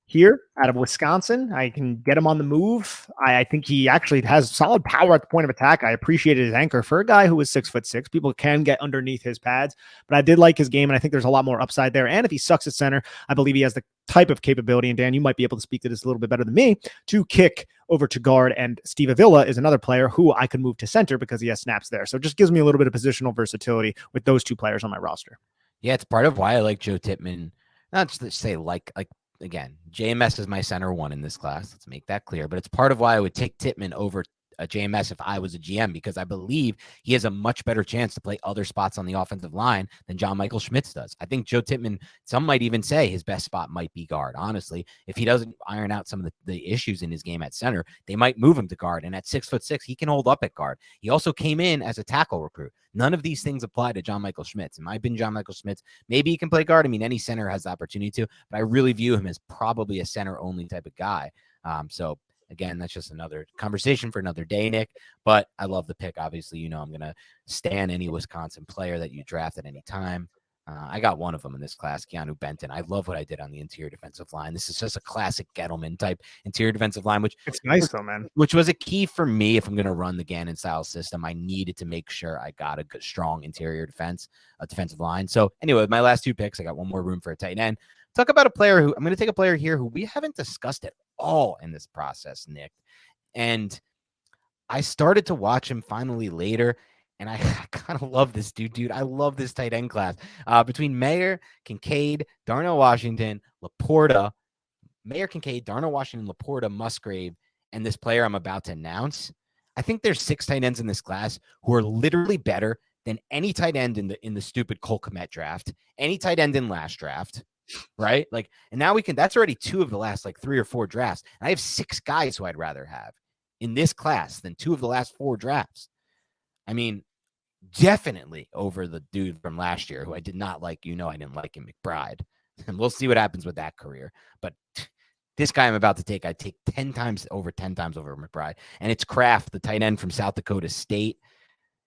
here out of Wisconsin. I can get him on the move. I think he actually has solid power at the point of attack. I appreciated his anchor for a guy who was 6'6". People can get underneath his pads, but I did like his game, and I think there's a lot more upside there. And if he sucks at center, I believe he has the type of capability, and Dan, you might be able to speak to this a little bit better than me, to kick over to guard. And Steve Avila is another player who I could move to center because he has snaps there. So it just gives me a little bit of positional versatility with those two players on my roster. Yeah, it's part of why I like Joe Tippmann. Not just to say like again, JMS is my center one in this class. Let's make that clear. But it's part of why I would take Tippmann over JMS if I was a GM, because I believe he has a much better chance to play other spots on the offensive line than John Michael Schmitz does. I think Joe Tippmann, some might even say his best spot might be guard. Honestly, if he doesn't iron out some of the issues in his game at center, they might move him to guard. And at 6'6", he can hold up at guard. He also came in as a tackle recruit. None of these things apply to John Michael Schmitz. In my opinion, John Michael Schmitz, maybe he can play guard. I mean, any center has the opportunity to, but I really view him as probably a center only type of guy. So again, that's just another conversation for another day, Nick. But I love the pick. Obviously, you know I'm going to stand any Wisconsin player that you draft at any time. I got one of them in this class, Keanu Benton. I love what I did on the interior defensive line. This is just a classic Gettleman type interior defensive line, which it's nice though, man. Which was a key for me if I'm going to run the Gannon style system. I needed to make sure I got a good, strong interior defensive line. So anyway, with my last two picks, I got one more room for a tight end. Talk about a player who I'm going to take a player here who we haven't discussed at all in this process, Nick. And I started to watch him finally later, and I kind of love this dude. I love this tight end class. Between Mayer, Kincaid, Darnell Washington, Laporta, Musgrave, and this player I'm about to announce, I think there's 6 tight ends in this class who are literally better than any tight end in the stupid Cole Kmet draft, any tight end in last draft. Right? Like, and now that's already 2 of the last like 3 or 4 drafts. And I have 6 guys who I'd rather have in this class than 2 of the last 4 drafts. I mean, definitely over the dude from last year who I did not like. I didn't like him, McBride. And we'll see what happens with that career. But this guy I'm about to take, I take 10 times over McBride. And it's Kraft, the tight end from South Dakota State.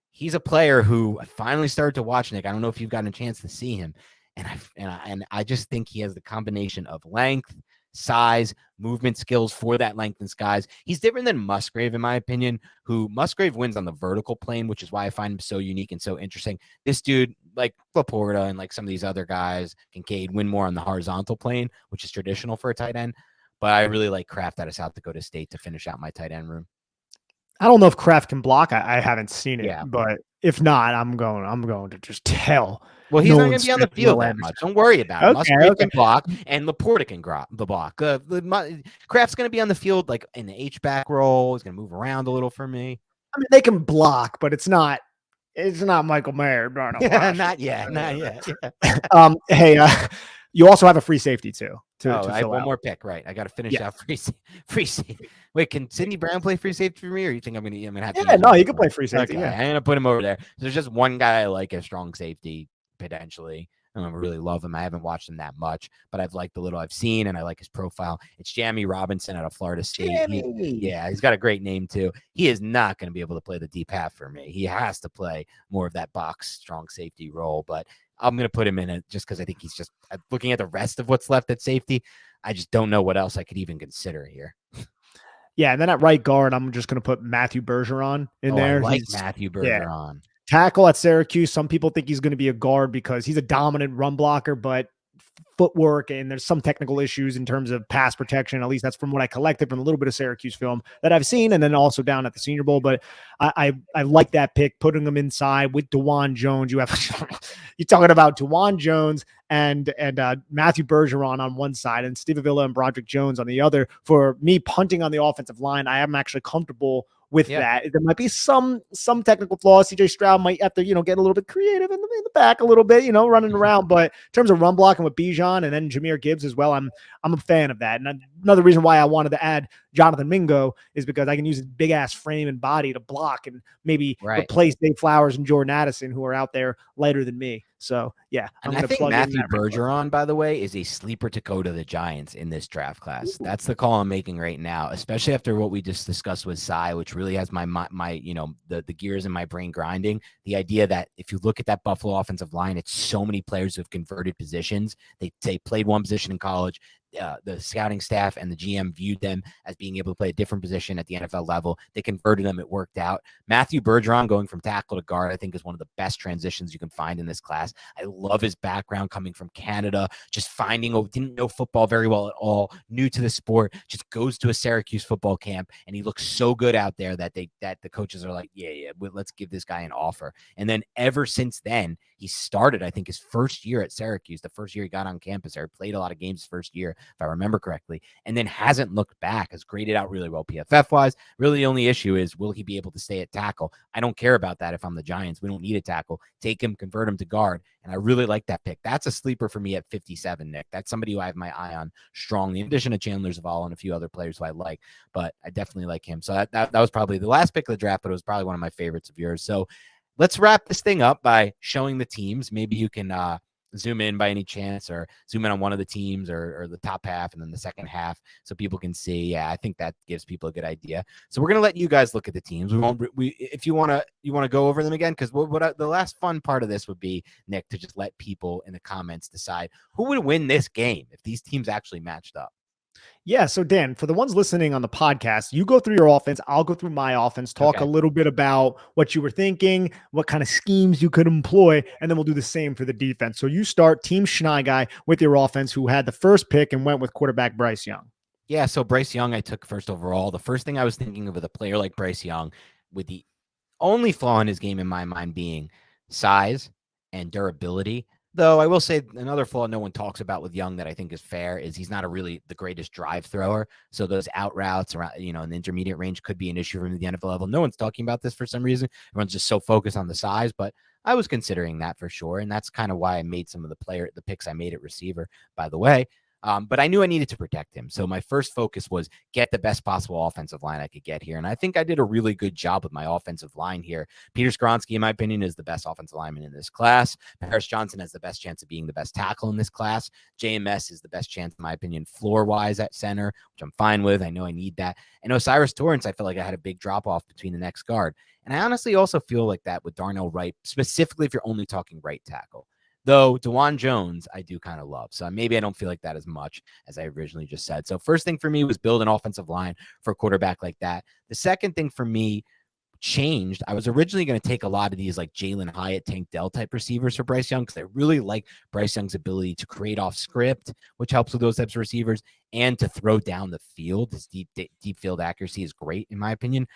He's a player who I finally started to watch, Nick. I don't know if you've gotten a chance to see him. And I just think he has the combination of length, size, movement skills for that length and size. He's different than Musgrave, in my opinion, who Musgrave wins on the vertical plane, which is why I find him so unique and so interesting. This dude, like Laporta and like some of these other guys, Kincaid, win more on the horizontal plane, which is traditional for a tight end. But I really like Kraft out of South Dakota State to finish out my tight end room. I don't know if Kraft can block. I haven't seen it, but if not, I'm going to just tell. Well, he's not going to be on the field that much. Don't worry about it. Musgrave can block, and Laporta can the block. Kraft's going to be on the field like in the H-back role. He's going to move around a little for me. I mean, they can block, but it's not Michael Mayer. Not yet. Yeah. Hey, you also have a free safety too. I have one more pick, right? I got to finish out free safety. Wait, can Sidney Brown play free safety for me, or you think I'm gonna have to? Yeah, no, he can play free safety. Okay, yeah, I'm gonna put him over there. There's just one guy I like as strong safety potentially. I really love him. I haven't watched him that much, but I've liked the little I've seen, and I like his profile. It's Jamie Robinson out of Florida State. He's got a great name too. He is not going to be able to play the deep half for me. He has to play more of that box strong safety role, but I'm going to put him in it just because I think he's just looking at the rest of what's left at safety. I just don't know what else I could even consider here. Yeah, and then at right guard, I'm just going to put Matthew Bergeron in there. I like Matthew Bergeron. Tackle at Syracuse. Some people think he's going to be a guard because he's a dominant run blocker, but footwork and there's some technical issues in terms of pass protection. At least that's from what I collected from a little bit of Syracuse film that I've seen, and then also down at the Senior Bowl. But I like that pick, putting them inside with DeJuan Jones. You're talking about DeJuan Jones and Matthew Bergeron on one side and Steve Avila and Broderick Jones on the other. For me, punting on the offensive line, I am actually comfortable with that. There might be some technical flaws. CJ Stroud might have to, get a little bit creative in the back a little bit, running around. But in terms of run blocking with Bijan and then Jahmyr Gibbs as well, I'm a fan of that. And another reason why I wanted to add Jonathan Mingo is because I can use his big ass frame and body to block and maybe replace Dave Flowers and Jordan Addison, who are out there lighter than me. So yeah, and I think Matthew Bergeron, by the way, is a sleeper to go to the Giants in this draft class. That's the call I'm making right now, especially after what we just discussed with Cy, which really has my the gears in my brain grinding. The idea that if you look at that Buffalo offensive line, it's so many players who have converted positions. They played one position in college. The scouting staff and the GM viewed them as being able to play a different position at the NFL level. They converted them. It worked out. Matthew Bergeron going from tackle to guard, I think, is one of the best transitions you can find in this class. I love his background coming from Canada, just didn't know football very well at all, new to the sport, just goes to a Syracuse football camp, and he looks so good out there that the coaches are like, let's give this guy an offer. And then ever since then, he started, I think, his first year at Syracuse, the first year he got on campus there, played a lot of games first year. if I remember correctly, and then hasn't looked back, has graded out really well PFF wise. Really, the only issue is, will he be able to stay at tackle? I don't care about that if I'm the Giants. We don't need a tackle. Take him, convert him to guard. And I really like that pick. That's a sleeper for me at 57, Nick. That's somebody who I have my eye on strongly, in addition to Chandler Zavala and a few other players who I like, but I definitely like him. So that was probably the last pick of the draft, but it was probably one of my favorites of yours. So let's wrap this thing up by showing the teams. Maybe you can zoom in by any chance, or zoom in on one of the teams, or the top half and then the second half, so people can see. Yeah, I think that gives people a good idea. So we're gonna let you guys look at the teams. If you wanna go over them again, because the last fun part of this would be, Nick, to just let people in the comments decide who would win this game if these teams actually matched up. Yeah. So, Dan, for the ones listening on the podcast, you go through your offense. I'll go through my offense, talk a little bit about what you were thinking, what kind of schemes you could employ, and then we'll do the same for the defense. So, you start Team Schneigai with your offense, who had the first pick and went with quarterback Bryce Young. Yeah. So, Bryce Young, I took first overall. The first thing I was thinking of with a player like Bryce Young, with the only flaw in his game in my mind being size and durability. Though I will say another flaw no one talks about with Young that I think is fair is he's not the greatest drive thrower. So those out routes around, in the intermediate range could be an issue for him at the NFL level. No one's talking about this for some reason. Everyone's just so focused on the size, but I was considering that for sure. And that's kind of why I made some of the picks I made at receiver, by the way. But I knew I needed to protect him. So my first focus was get the best possible offensive line I could get here. And I think I did a really good job with my offensive line here. Peter Skoronski, in my opinion, is the best offensive lineman in this class. Paris Johnson has the best chance of being the best tackle in this class. JMS is the best chance, in my opinion, floor-wise at center, which I'm fine with. I know I need that. And Osiris Torrance, I feel like I had a big drop-off between the next guard. And I honestly also feel like that with Darnell Wright, specifically if you're only talking right tackle. Though DeJuan Jones, I do kind of love. So maybe I don't feel like that as much as I originally just said. So first thing for me was build an offensive line for a quarterback like that. The second thing for me changed. I was originally going to take a lot of these like Jalen Hyatt, Tank Dell type receivers for Bryce Young, because I really like Bryce Young's ability to create off script, which helps with those types of receivers, and to throw down the field. His deep field accuracy is great, in my opinion.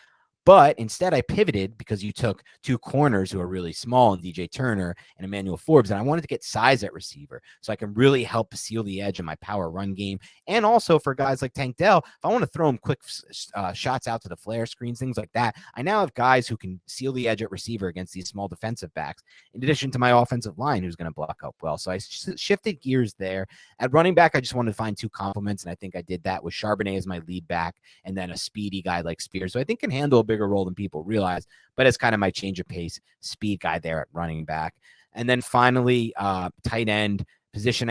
But instead, I pivoted because you took two corners who are really small, and DJ Turner and Emmanuel Forbes, and I wanted to get size at receiver so I can really help seal the edge in my power run game. And also for guys like Tank Dell, if I want to throw him quick shots out to the flare screens, things like that, I now have guys who can seal the edge at receiver against these small defensive backs, in addition to my offensive line who's going to block up well. So I shifted gears there. At running back, I just wanted to find two complements, and I think I did that with Charbonnet as my lead back, and then a speedy guy like Spears, so I think can handle a bigger role than people realize, but it's kind of my change of pace speed guy there at running back. And then finally, tight end position.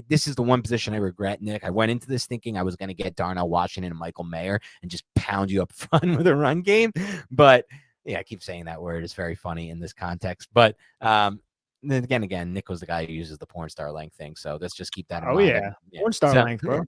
This is the one position I regret, Nick. I went into this thinking I was going to get Darnell Washington and Michael Mayer and just pound you up front with a run game. But yeah, I keep saying that word. It's very funny in this context. But then again, Nick was the guy who uses the porn star length thing. So let's just keep that in mind. Yeah. Porn star length, bro.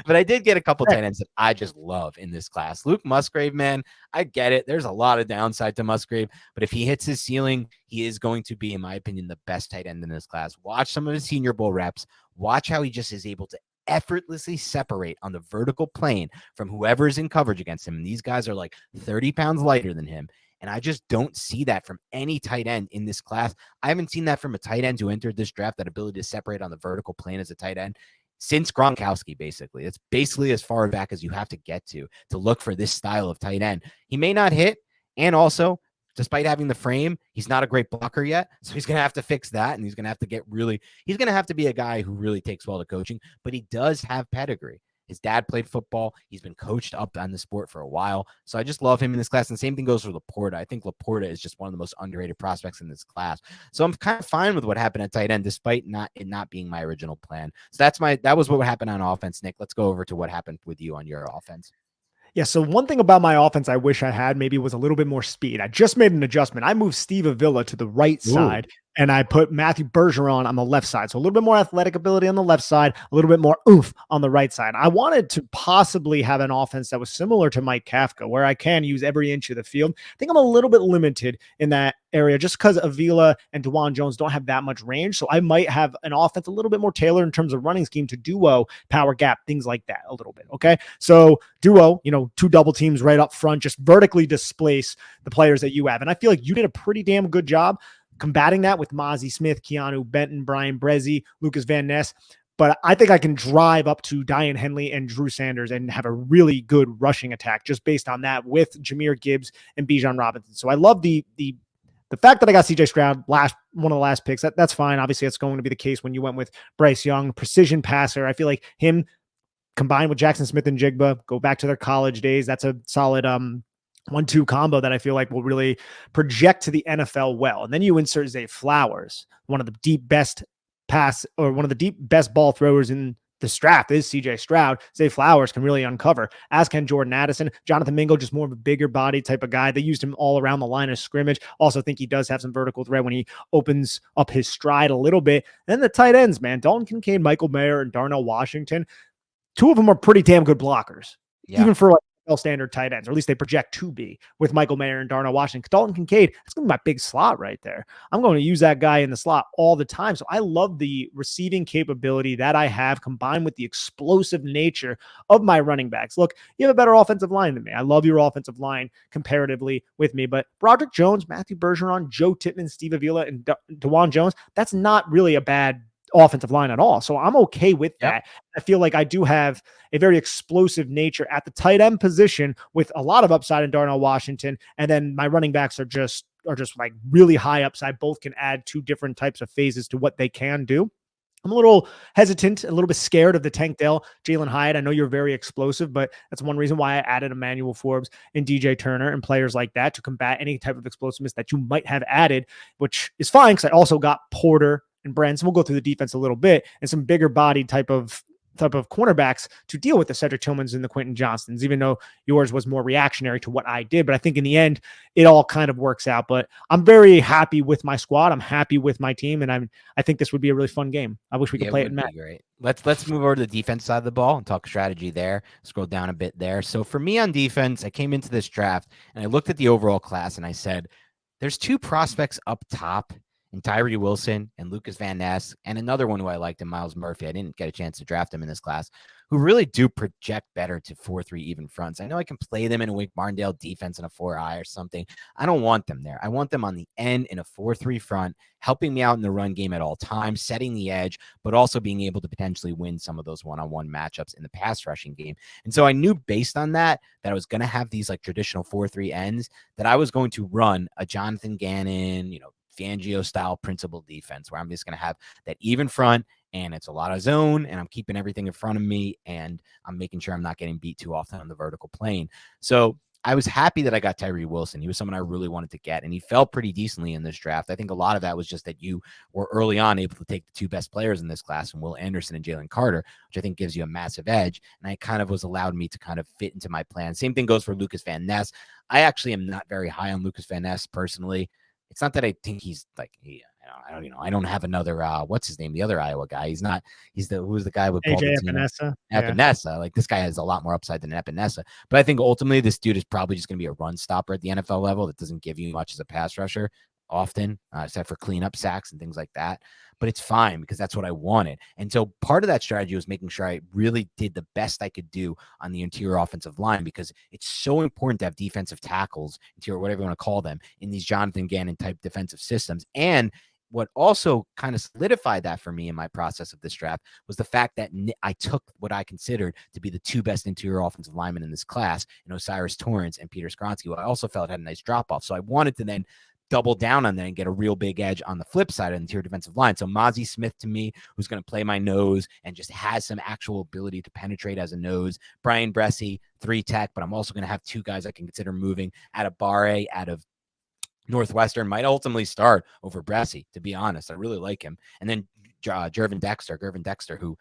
But I did get a couple tight ends that I just love in this class. Luke Musgrave, man, I get it. There's a lot of downside to Musgrave, but if he hits his ceiling, he is going to be, in my opinion, the best tight end in this class. Watch some of his Senior Bowl reps. Watch how he just is able to effortlessly separate on the vertical plane from whoever is in coverage against him. And these guys are like 30 pounds lighter than him. And I just don't see that from any tight end in this class. I haven't seen that from a tight end who entered this draft, that ability to separate on the vertical plane as a tight end, since Gronkowski, basically. It's basically as far back as you have to get to look for this style of tight end. He may not hit, and also, despite having the frame, he's not a great blocker yet. So he's going to have to fix that, and he's going to have to be a guy who really takes well to coaching, but he does have pedigree. His dad played football. He's been coached up on the sport for a while. So I just love him in this class. And the same thing goes for Laporta. I think Laporta is just one of the most underrated prospects in this class. So I'm kind of fine with what happened at tight end, despite it not being my original plan. So that was what happened on offense, Nick. Let's go over to what happened with you on your offense. Yeah, so one thing about my offense I wish I had maybe was a little bit more speed. I just made an adjustment. I moved Steve Avila to the right side, and I put Matthew Bergeron on the left side. So a little bit more athletic ability on the left side, a little bit more oomph on the right side. I wanted to possibly have an offense that was similar to Mike Kafka, where I can use every inch of the field. I think I'm a little bit limited in that area just because Avila and DeJuan Jones don't have that much range. So I might have an offense a little bit more tailored in terms of running scheme to duo, power gap, things like that a little bit. Okay. So duo, two double teams right up front, just vertically displace the players that you have. And I feel like you did a pretty damn good job combating that with Mozzie Smith, Keanu Benton, Brian Brezzi, Lucas Van Ness. but I think I can drive up to Diane Henley and Drew Sanders and have a really good rushing attack just based on that with Jahmyr Gibbs and Bijan Robinson. So I love the fact that I got CJ Stroud one of the last picks. That's fine. Obviously, that's going to be the case when you went with Bryce Young, precision passer. I feel like him combined with Jackson Smith and Jigba, go back to their college days. That's a solid 1-2 combo that I feel like will really project to the NFL well. And then you insert Zay Flowers, one of the one of the deep best ball throwers in this draft is CJ Stroud. Zay Flowers can really uncover, as can Jordan Addison. Jonathan Mingo, just more of a bigger body type of guy. They used him all around the line of scrimmage. Also think he does have some vertical threat when he opens up his stride a little bit. And then the tight ends, man, Dalton Kincaid, Michael Mayer, and Darnell Washington. Two of them are pretty damn good blockers, even for like standard tight ends, or at least they project to be with Michael Mayer and Darnell Washington. Dalton Kincaid, that's going to be my big slot right there. I'm going to use that guy in the slot all the time. So I love the receiving capability that I have combined with the explosive nature of my running backs. Look, you have a better offensive line than me. I love your offensive line comparatively with me, but Broderick Jones, Matthew Bergeron, Joe Tippmann, Steve Avila, and DeJuan Jones, that's not really a bad offensive line at all. So I'm okay with that. I feel like I do have a very explosive nature at the tight end position with a lot of upside in Darnell Washington. And then my running backs are just like really high upside. Both can add two different types of phases to what they can do. I'm a little hesitant, a little bit scared of the Tank Dell, Jalen Hyatt. I know you're very explosive, but that's one reason why I added Emmanuel Forbes and DJ Turner and players like that to combat any type of explosiveness that you might have added, which is fine because I also got Porter and Branson. We'll go through the defense a little bit and some bigger body type of cornerbacks to deal with the Cedric Tillmans and the Quentin Johnsons, even though yours was more reactionary to what I did. But I think in the end, it all kind of works out. But I'm very happy with my squad. I'm happy with my team. And I think this would be a really fun game. I wish we could play it in Matt. Great. Let's move over to the defense side of the ball and talk strategy there. Scroll down a bit there. So for me on defense, I came into this draft and I looked at the overall class and I said, there's two prospects up top and Tyree Wilson and Lucas Van Ness, and another one who I liked in Miles Murphy. I didn't get a chance to draft him in this class, who really do project better to 4-3 even fronts. I know I can play them in a Wink Martindale defense in a 4-eye or something. I don't want them there. I want them on the end in a 4-3 front, helping me out in the run game at all times, setting the edge, but also being able to potentially win some of those one-on-one matchups in the pass rushing game. And so I knew based on that I was going to have these like traditional 4-3 ends, that I was going to run a Jonathan Gannon, Fangio style principal defense where I'm just going to have that even front and it's a lot of zone and I'm keeping everything in front of me and I'm making sure I'm not getting beat too often on the vertical plane. So I was happy that I got Tyree Wilson. He was someone I really wanted to get, and he fell pretty decently in this draft. I think a lot of that was just that you were early on able to take the two best players in this class, and Will Anderson and Jalen Carter, which I think gives you a massive edge. And it kind of was allowed me to kind of fit into my plan. Same thing goes for Lucas Van Ness. I actually am not very high on Lucas Van Ness personally. It's not that I think he's like I don't have another what's his name, the other Iowa guy. Who's the guy with AJ Epinesa. Epinesa. Like this guy has a lot more upside than Epinesa. But I think ultimately this dude is probably just going to be a run stopper at the NFL level that doesn't give you much as a pass rusher often, except for cleanup sacks and things like that. But it's fine because that's what I wanted. And so part of that strategy was making sure I really did the best I could do on the interior offensive line, because it's so important to have defensive tackles, interior, whatever you want to call them, in these Jonathan Gannon type defensive systems. And what also kind of solidified that for me in my process of this draft was the fact that I took what I considered to be the two best interior offensive linemen in this class, Osiris Torrance and Peter Skronsky, who I also felt had a nice drop off. So I wanted to then double down on that and get a real big edge on the flip side of the interior defensive line. So Mozzie Smith to me, who's going to play my nose and just has some actual ability to penetrate as a nose. Brian Bressie, 3-tech, but I'm also going to have two guys I can consider moving out of Barre, out of Northwestern, might ultimately start over Bressie, to be honest. I really like him. And then Gervin Dexter, who,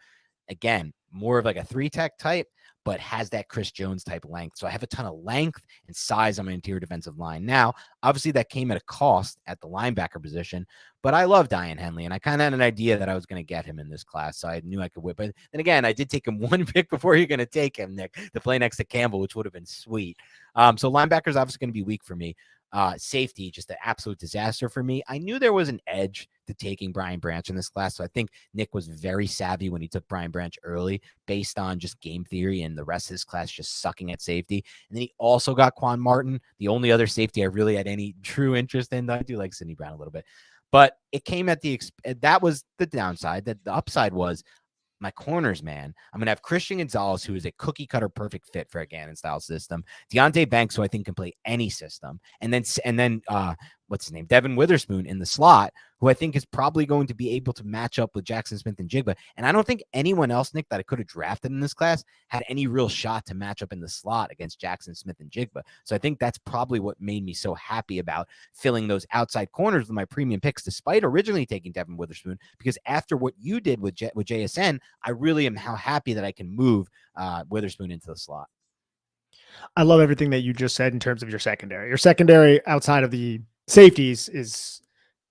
again, more of like a 3-tech type, but has that Chris Jones type length. So I have a ton of length and size on my interior defensive line. Now, obviously that came at a cost at the linebacker position, but I love Diane Henley, and I kind of had an idea that I was going to get him in this class, so I knew I could whip. But then again, I did take him one pick before you're going to take him, Nick, to play next to Campbell, which would have been sweet. So linebacker is obviously going to be weak for me. Safety, just an absolute disaster for me. I knew there was an edge to taking Brian Branch in this class, so I think Nick was very savvy when he took Brian Branch early based on just game theory and the rest of his class just sucking at safety. And then he also got Quan Martin, the only other safety I really had any true interest in. I do like Sidney Brown a little bit, but it came at that was the downside. That the upside was my corners, man, I'm going to have Christian Gonzalez, who is a cookie cutter perfect fit for a Gannon style system. Deontay Banks, who I think can play any system. And then what's his name? Devin Witherspoon in the slot, who I think is probably going to be able to match up with Jackson Smith and Jigba. And I don't think anyone else, Nick, that I could have drafted in this class had any real shot to match up in the slot against Jackson Smith and Jigba. So I think that's probably what made me so happy about filling those outside corners with my premium picks, despite originally taking Devin Witherspoon, because after what you did with JSN, I really am how happy that I can move Witherspoon into the slot. I love everything that you just said in terms of your secondary. Your secondary outside of the safeties is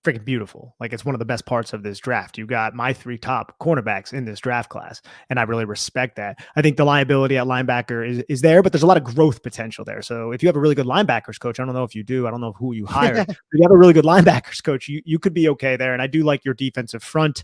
freaking beautiful. Like, it's one of the best parts of this draft. You got my 3 top cornerbacks in this draft class, and I really respect that. I think the liability at linebacker is there, but there's a lot of growth potential there. So if you have a really good linebackers coach, I don't know if you do, I don't know who you hired, but if you have a really good linebackers coach, you could be okay there. And I do like your defensive front.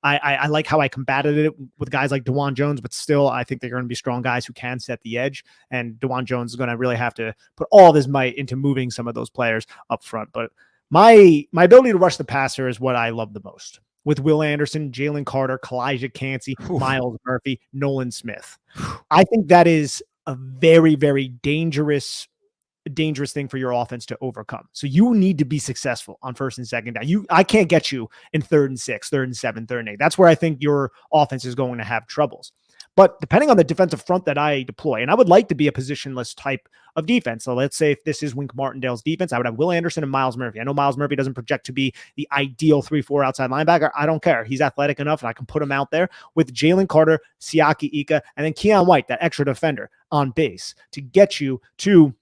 I like how I combated it with guys like DeJuan Jones, but still, I think they're going to be strong guys who can set the edge. And DeJuan Jones is going to really have to put all of his might into moving some of those players up front. But my ability to rush the passer is what I love the most. With Will Anderson, Jalen Carter, Kalijah Cansey, Miles Murphy, Nolan Smith. I think that is a very, very dangerous thing for your offense to overcome. So you need to be successful on first and second down. I can't get you in 3rd and 6, 3rd and 7, 3rd and 8. That's where I think your offense is going to have troubles. But depending on the defensive front that I deploy, and I would like to be a positionless type of defense. So let's say if this is Wink Martindale's defense, I would have Will Anderson and Miles Murphy. I know Miles Murphy doesn't project to be the ideal 3-4 outside linebacker. I don't care. He's athletic enough, and I can put him out there with Jalen Carter, Siaki Ika, and then Keon White, that extra defender on base, to get you to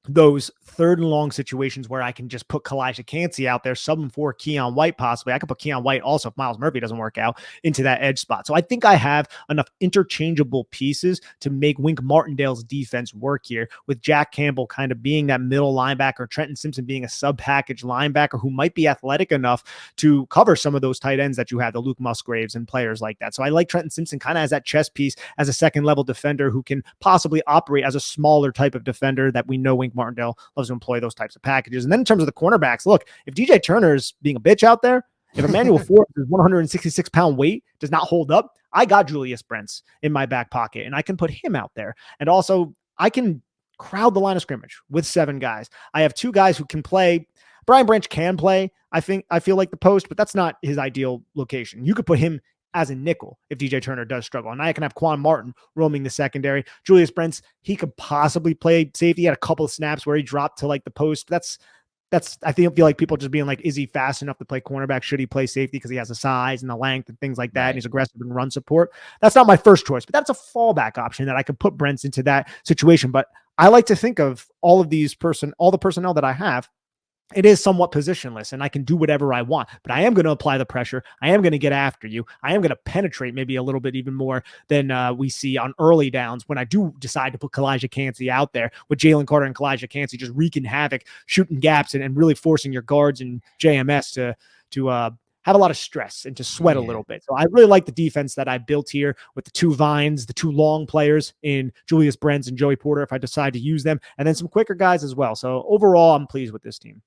those 3rd and long situations where I can just put Kalijah Cansey out there, sub him for Keon White possibly. I could put Keon White also, if Miles Murphy doesn't work out, into that edge spot. So I think I have enough interchangeable pieces to make Wink Martindale's defense work here, with Jack Campbell kind of being that middle linebacker, Trenton Simpson being a sub-package linebacker who might be athletic enough to cover some of those tight ends that you have, the Luke Musgraves and players like that. So I like Trenton Simpson kind of as that chess piece, as a second-level defender who can possibly operate as a smaller type of defender that we know Wink Martindale loves to employ those types of packages. And then in terms of the cornerbacks, look, if DJ Turner's being a bitch out there, if Emmanuel Forbes' 166-pound weight does not hold up, I got Julius Brents in my back pocket, and I can put him out there. And also, I can crowd the line of scrimmage with 7 guys. I have 2 guys who can play. Brian Branch can play, I feel like, the post, but that's not his ideal location. You could put him as a nickel if DJ Turner does struggle. And I can have Quan Martin roaming the secondary. Julius Brents, he could possibly play safety. He had a couple of snaps where he dropped to like the post. That's I feel like people just being like, is he fast enough to play cornerback? Should he play safety because he has the size and the length and things like that? Right. And he's aggressive in run support. That's not my first choice, but that's a fallback option that I could put Brents into that situation. But I like to think of all the personnel that I have, it is somewhat positionless, and I can do whatever I want, but I am going to apply the pressure. I am going to get after you. I am going to penetrate maybe a little bit even more than we see on early downs when I do decide to put Kalijah Cansey out there, with Jalen Carter and Kalijah Cansey just wreaking havoc, shooting gaps, and really forcing your guards and JMS to have a lot of stress and to sweat a little bit. So I really like the defense that I built here with the 2 vines, the 2 long players in Julius Brents and Joey Porter if I decide to use them, and then some quicker guys as well. So overall, I'm pleased with this team.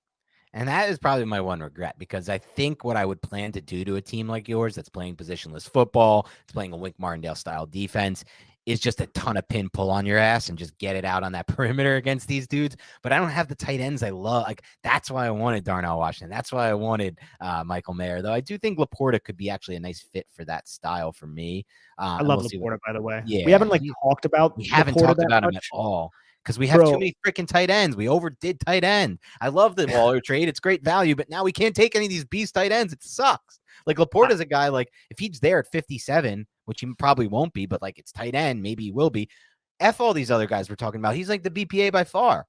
And that is probably my one regret, because I think what I would plan to do to a team like yours that's playing positionless football, it's playing a Wink Martindale style defense, is just a ton of pin pull on your ass and just get it out on that perimeter against these dudes. But I don't have the tight ends I love. Like, that's why I wanted Darnell Washington. That's why I wanted Michael Mayer, though I do think Laporta could be actually a nice fit for that style for me. I love Laporta, by the way. Yeah, we haven't talked about him at all, because we have too many freaking tight ends. We overdid tight end. I love the Waller trade. It's great value, but now we can't take any of these beast tight ends. It sucks. Like, Laporta's a guy, like, if he's there at 57, which he probably won't be, but like, it's tight end, maybe he will be. F all these other guys we're talking about. He's like the BPA by far.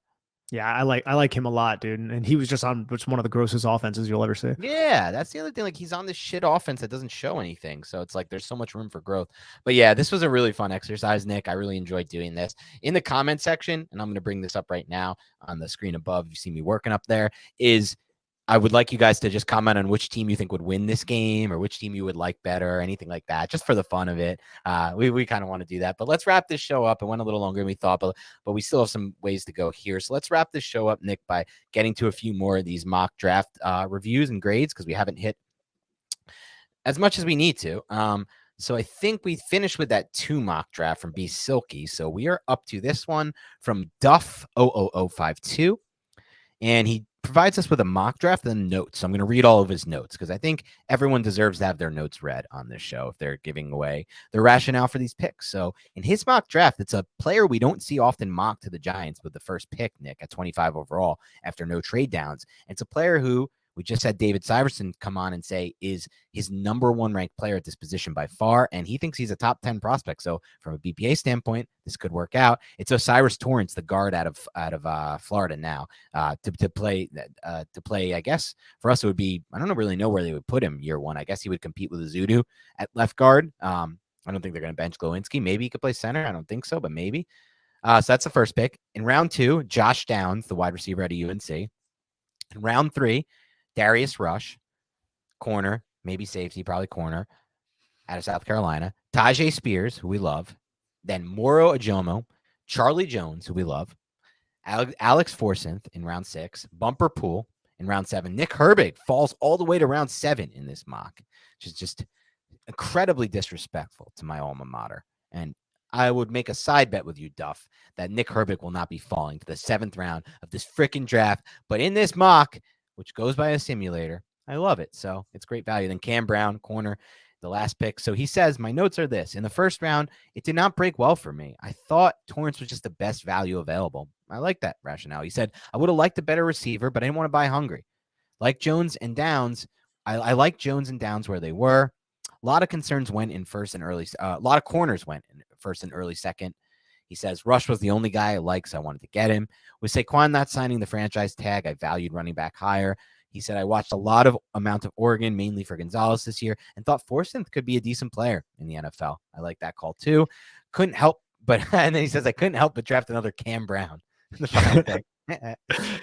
Yeah, I like him a lot, dude. And he was just on one of the grossest offenses you'll ever see. Yeah, that's the other thing. Like, he's on this shit offense that doesn't show anything. So it's like there's so much room for growth. But yeah, this was a really fun exercise, Nick. I really enjoyed doing this. In the comment section, and I'm going to bring this up right now on the screen above, you see me working up there, is I would like you guys to just comment on which team you think would win this game, or which team you would like better, or anything like that, just for the fun of it. We kind of want to do that. But let's wrap this show up. It went a little longer than we thought, but we still have some ways to go here. So let's wrap this show up, Nick, by getting to a few more of these mock draft reviews and grades, because we haven't hit as much as we need to. So I think we finished with that 2 mock draft from B Silky. So we are up to this one from Duff00052. And he provides us with a mock draft and notes. So I'm going to read all of his notes because I think everyone deserves to have their notes read on this show if they're giving away the rationale for these picks. So in his mock draft, it's a player we don't see often mocked to the Giants with the first pick, Nick, at 25 overall after no trade downs. It's a player who we just had David Syverson come on and say is his number one ranked player at this position by far, and he thinks he's a top 10 prospect. So from a BPA standpoint, this could work out. It's Osiris Torrance, the guard out of Florida now, to play. I guess for us it would be, I don't really know where they would put him year one. I guess he would compete with Azudu at left guard. I don't think they're going to bench Glowinski. Maybe he could play center. I don't think so, but maybe. So that's the first pick. In round 2, Josh Downs, the wide receiver out of UNC. In round 3, Darius Rush, corner, maybe safety, probably corner, out of South Carolina. Tajay Spears, who we love. Then Moro Ajomo, Charlie Jones, who we love. Alex Forsyth in round 6. Bumper Pool in round 7. Nick Herbig falls all the way to round 7 in this mock, which is just incredibly disrespectful to my alma mater. And I would make a side bet with you, Duff, that Nick Herbig will not be falling to the 7th round of this freaking draft. But in this mock, which goes by a simulator, I love it. So it's great value. Then Cam Brown, corner, the last pick. So he says, my notes are this. In the first round, it did not break well for me. I thought Torrance was just the best value available. I like that rationale. He said, I would have liked a better receiver, but I didn't want to buy hungry. Like Jones and Downs, I like Jones and Downs where they were. A lot of concerns went in first and early. A lot of corners went in first and early second. He says, Rush was the only guy I liked, so I wanted to get him. With Saquon not signing the franchise tag, I valued running back higher. He said, I watched a lot of amount of Oregon, mainly for Gonzalez this year, and thought Forsyth could be a decent player in the NFL. I like that call too. Couldn't help but, and then he says, I couldn't help but draft another Cam Brown in the final pick.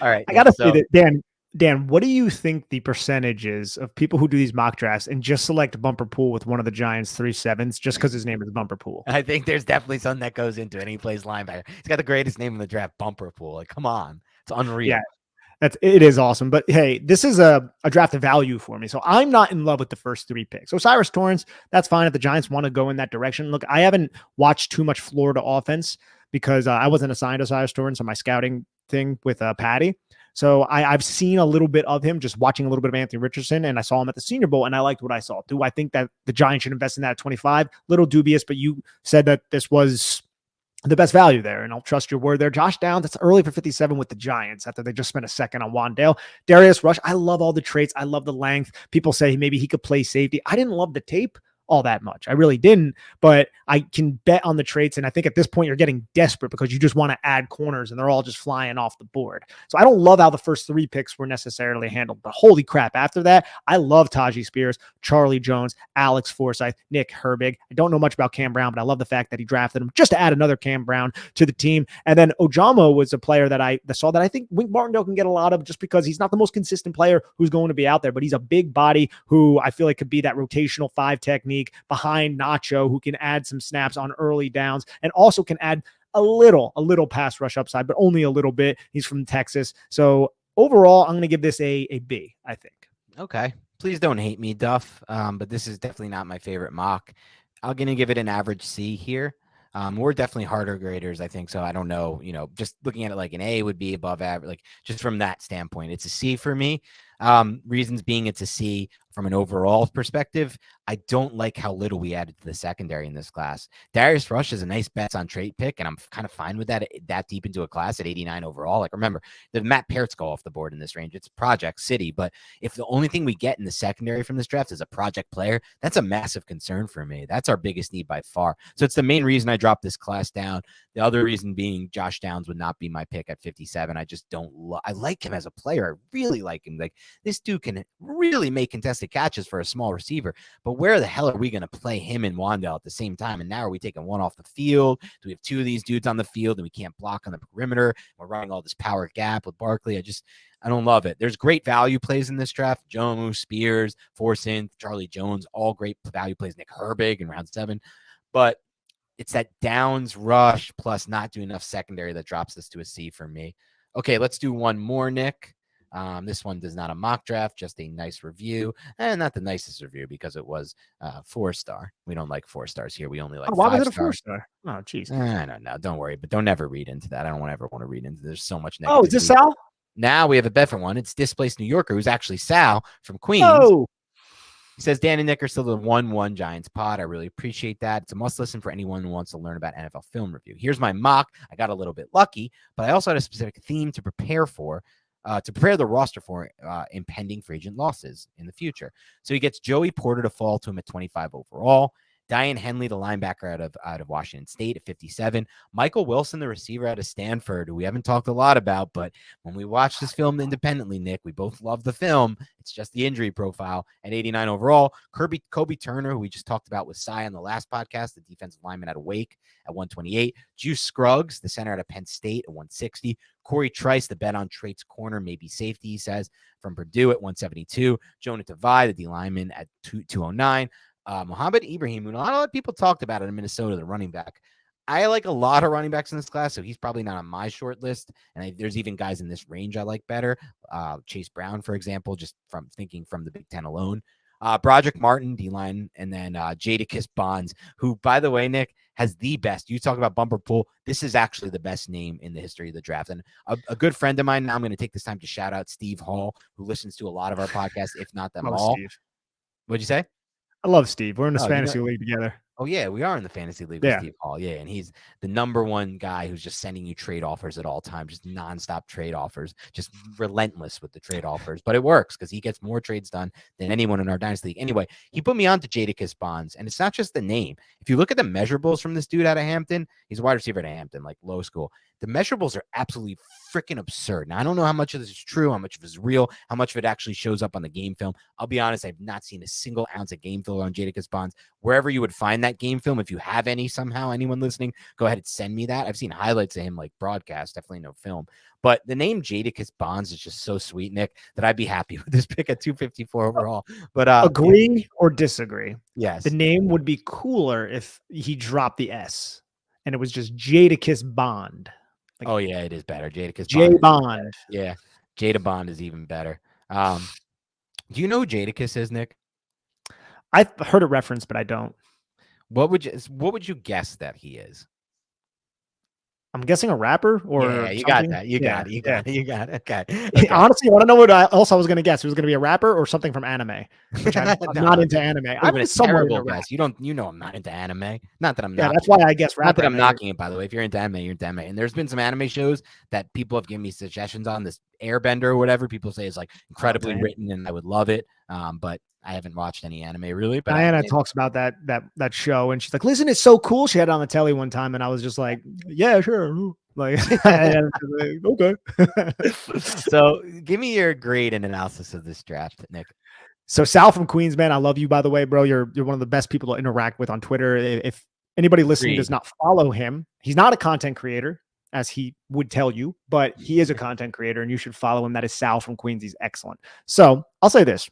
All right. I got to say that, Dan, what do you think the percentage is of people who do these mock drafts and just select Bumper Pool with one of the Giants' 3-7s just because his name is Bumper Pool? I think there's definitely something that goes into it. And he plays linebacker. He's got the greatest name in the draft, Bumper Pool. Like, come on. It's unreal. Yeah. It is awesome. But hey, this is a draft of value for me. So I'm not in love with the first 3 picks. So Osiris Torrance, that's fine if the Giants want to go in that direction. Look, I haven't watched too much Florida offense because I wasn't assigned Osiris Torrance on my scouting thing with Patty. So I've seen a little bit of him, just watching a little bit of Anthony Richardson, and I saw him at the Senior Bowl, and I liked what I saw. Do I think that the Giants should invest in that at 25? Little dubious, but you said that this was the best value there, and I'll trust your word there. Josh Downs, that's early for 57 with the Giants after they just spent a second on Wandale. Darius Rush, I love all the traits. I love the length. People say maybe he could play safety. I didn't love the tape all that much. I really didn't, but I can bet on the traits. And I think at this point you're getting desperate because you just want to add corners and they're all just flying off the board. So I don't love how the first 3 picks were necessarily handled, but holy crap. After that, I love Tajay Spears, Charlie Jones, Alex Forsyth, Nick Herbig. I don't know much about Cam Brown, but I love the fact that he drafted him just to add another Cam Brown to the team. And then Ojamo was a player that I saw that I think Wink Martindale can get a lot of just because he's not the most consistent player who's going to be out there, but he's a big body who I feel like could be that rotational 5 technique behind Nacho, who can add some snaps on early downs and also can add a little pass rush upside, but only a little bit. He's from Texas. So overall, I'm going to give this a B, I think. Okay. Please don't hate me, Duff. But this is definitely not my favorite mock. I'm going to give it an average C here. We're definitely harder graders, I think. So I don't know, just looking at it like an A would be above average, like just from that standpoint, it's a C for me. Reasons being it's a C from an overall perspective. I don't like how little we added to the secondary in this class. Darius Rush is a nice bets on trait pick, and I'm kind of fine with that deep into a class at 89 overall. Like, remember, the Matt Parrots go off the board in this range. It's Project City, but if the only thing we get in the secondary from this draft is a project player, that's a massive concern for me. That's our biggest need by far. So it's the main reason I dropped this class down. The other reason being Josh Downs would not be my pick at 57. I just don't I like him as a player. I really like him. Like, this dude can really make contested catches for a small receiver, but where the hell are we going to play him and Wandale at the same time? And now are we taking one off the field? Do we have 2 of these dudes on the field and we can't block on the perimeter? We're running all this power gap with Barkley. I don't love it. There's great value plays in this draft. Jomu, Spears, Forsyth, Charlie Jones, all great value plays. Nick Herbig in round 7. But it's that Downs Rush plus not doing enough secondary that drops this to a C for me. Okay, let's do one more, Nick. This one is not a mock draft, just a nice review, and not the nicest review because it was 4-star. We don't like 4 stars here. We only like Why was it a 5-star. 4-star? Oh, jeez. I don't know. Don't worry, but don't ever read into that. I don't ever want to read into. There's so much Oh, is this negativity. Sal? Now we have a different one. It's Displaced New Yorker, who's actually Sal from Queens. Oh, He says, Dan and Nick are still the 1-1 Giants pod. I really appreciate that. It's a must listen for anyone who wants to learn about NFL film review. Here's my mock. I got a little bit lucky, but I also had a specific theme to prepare for, to prepare the roster for impending free agent losses in the future. So he gets Joey Porter to fall to him at 25 overall. Diane Henley, the linebacker out of Washington State at 57. Michael Wilson, the receiver out of Stanford, who we haven't talked a lot about, but when we watched this film independently, Nick, we both love the film. It's just the injury profile at 89 overall. Kobe Turner, who we just talked about with Cy on the last podcast, the defensive lineman out of Wake at 128. Juice Scruggs, the center out of Penn State at 160. Corey Trice, the bet on traits corner, maybe safety, he says, from Purdue at 172. Jonah Tavai, the D lineman at 209. Mohamed Ibrahim, who not a lot of people talked about in Minnesota, the running back. I like a lot of running backs in this class, so he's probably not on my short list. And there's even guys in this range I like better. Chase Brown, for example, just from thinking from the Big Ten alone. Broderick Martin, D-line, and then Jadakiss Bonds, who, by the way, Nick, has the best. You talk about bumper pool. This is actually the best name in the history of the draft. And a good friend of mine, now I'm going to take this time to shout out Steve Hall, who listens to a lot of our podcasts, if not them all. Steve. What'd you say? I love Steve. We're in this fantasy league together. Oh, yeah, we are in the fantasy league with Steve Hall. Yeah, and he's the number one guy who's just sending you trade offers at all times, just nonstop trade offers, just relentless with the trade offers. But it works because he gets more trades done than anyone in our dynasty league. Anyway, he put me on to Jadakiss Bonds, and it's not just the name. If you look at the measurables from this dude out of Hampton, he's a wide receiver at Hampton, like low school. The measurables are absolutely freaking absurd. Now, I don't know how much of this is true, how much of it is real, how much of it actually shows up on the game film. I'll be honest, I've not seen a single ounce of game film on Jadakiss Bonds. Wherever you would find that game film, if you have any somehow, anyone listening, go ahead and send me that. I've seen highlights of him like broadcast, definitely no film. But the name Jadakiss Bonds is just so sweet, Nick, that I'd be happy with this pick at 254 overall. But agree or disagree? Yes. The name would be cooler if he dropped the S and it was just Jadakiss Bond. Like, oh, yeah, it is better. Jadakiss Bond. Yeah. Jada Bond is even better. Do you know who Jadakiss is, Nick? I've heard it referenced, but I don't. What would you guess that he is? I'm guessing a rapper or yeah, you got that. You got it. Okay. Honestly, you want to know what else I was going to guess? It was going to be a rapper or something from anime, which I'm not into anime. I'm a terrible guess. You know I'm not into anime. Not that I'm not. Yeah, that's why I guess rapper. Not that I'm knocking it, by the way. If you're into anime, you're into anime. And there's been some anime shows that people have given me suggestions on. This Airbender or whatever people say is like incredibly written, and I would love it. But I haven't watched any anime really. But Diana talks about that show, and she's like, "Listen, it's so cool." She had it on the telly one time, and I was just like, "Yeah, sure." Like, okay. So, give me your grade and analysis of this draft, Nick. So, Sal from Queens, man, I love you, by the way, bro. You're one of the best people to interact with on Twitter. If anybody listening does not follow him, he's not a content creator, as he would tell you, but he is a content creator, and you should follow him. That is Sal from Queens. He's excellent. So, I'll say this.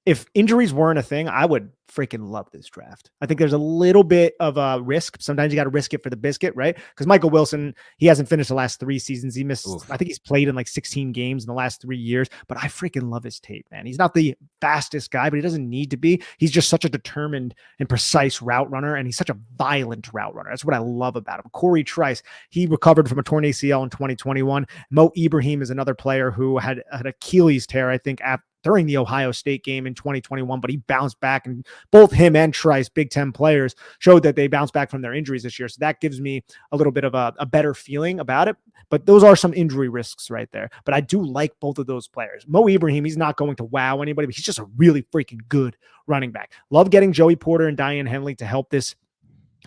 If injuries weren't a thing, I would freaking love this draft. I think there's a little bit of a risk. Sometimes you got to risk it for the biscuit, right? Because Michael Wilson, he hasn't finished the last 3 seasons. He missed, I think he's played in like 16 games in the last 3 years, but I freaking love his tape, man. He's not the fastest guy, but he doesn't need to be. He's just such a determined and precise route runner, and he's such a violent route runner. That's what I love about him. Corey Trice, he recovered from a torn ACL in 2021. Mo Ibrahim is another player who had an Achilles tear, I think, during the Ohio State game in 2021, but he bounced back, and both him and Trice, Big Ten players, showed that they bounced back from their injuries this year. So that gives me a little bit of a better feeling about it. But those are some injury risks right there. But I do like both of those players. Mo Ibrahim, he's not going to wow anybody, but he's just a really freaking good running back. Love getting Joey Porter and Diane Henley to help this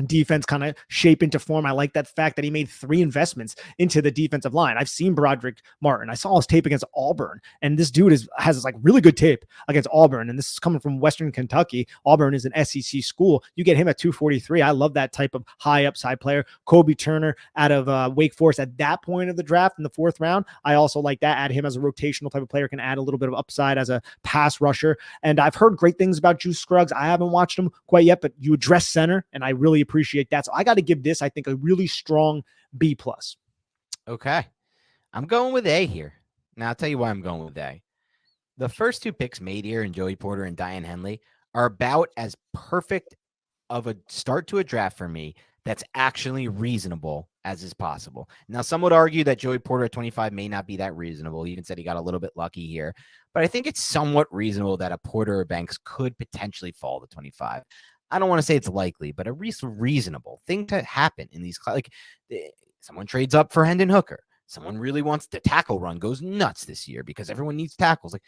defense kind of shape into form. I like that fact that he made 3 investments into the defensive line. I've seen Broderick Martin. I saw his tape against Auburn, and this dude has like really good tape against Auburn. And this is coming from Western Kentucky. Auburn is an SEC school. You get him at 243. I love that type of high upside player. Kobe Turner out of Wake Forest at that point of the draft in the 4th round. I also like that. Add him as a rotational type of player, can add a little bit of upside as a pass rusher. And I've heard great things about Juice Scruggs. I haven't watched him quite yet, but you address center, and I really appreciate that. So I got to give this, I think, a really strong B+. Okay. I'm going with A here. Now I'll tell you why I'm going with A. The first two picks made here in Joey Porter and Diane Henley are about as perfect of a start to a draft for me that's actually reasonable as is possible. Now, some would argue that Joey Porter at 25 may not be that reasonable. He even said he got a little bit lucky here, but I think it's somewhat reasonable that a Porter or Banks could potentially fall to 25. I don't want to say it's likely, but a reasonable thing to happen in these, like someone trades up for Hendon Hooker. Someone really wants the tackle run goes nuts this year because everyone needs tackles. Like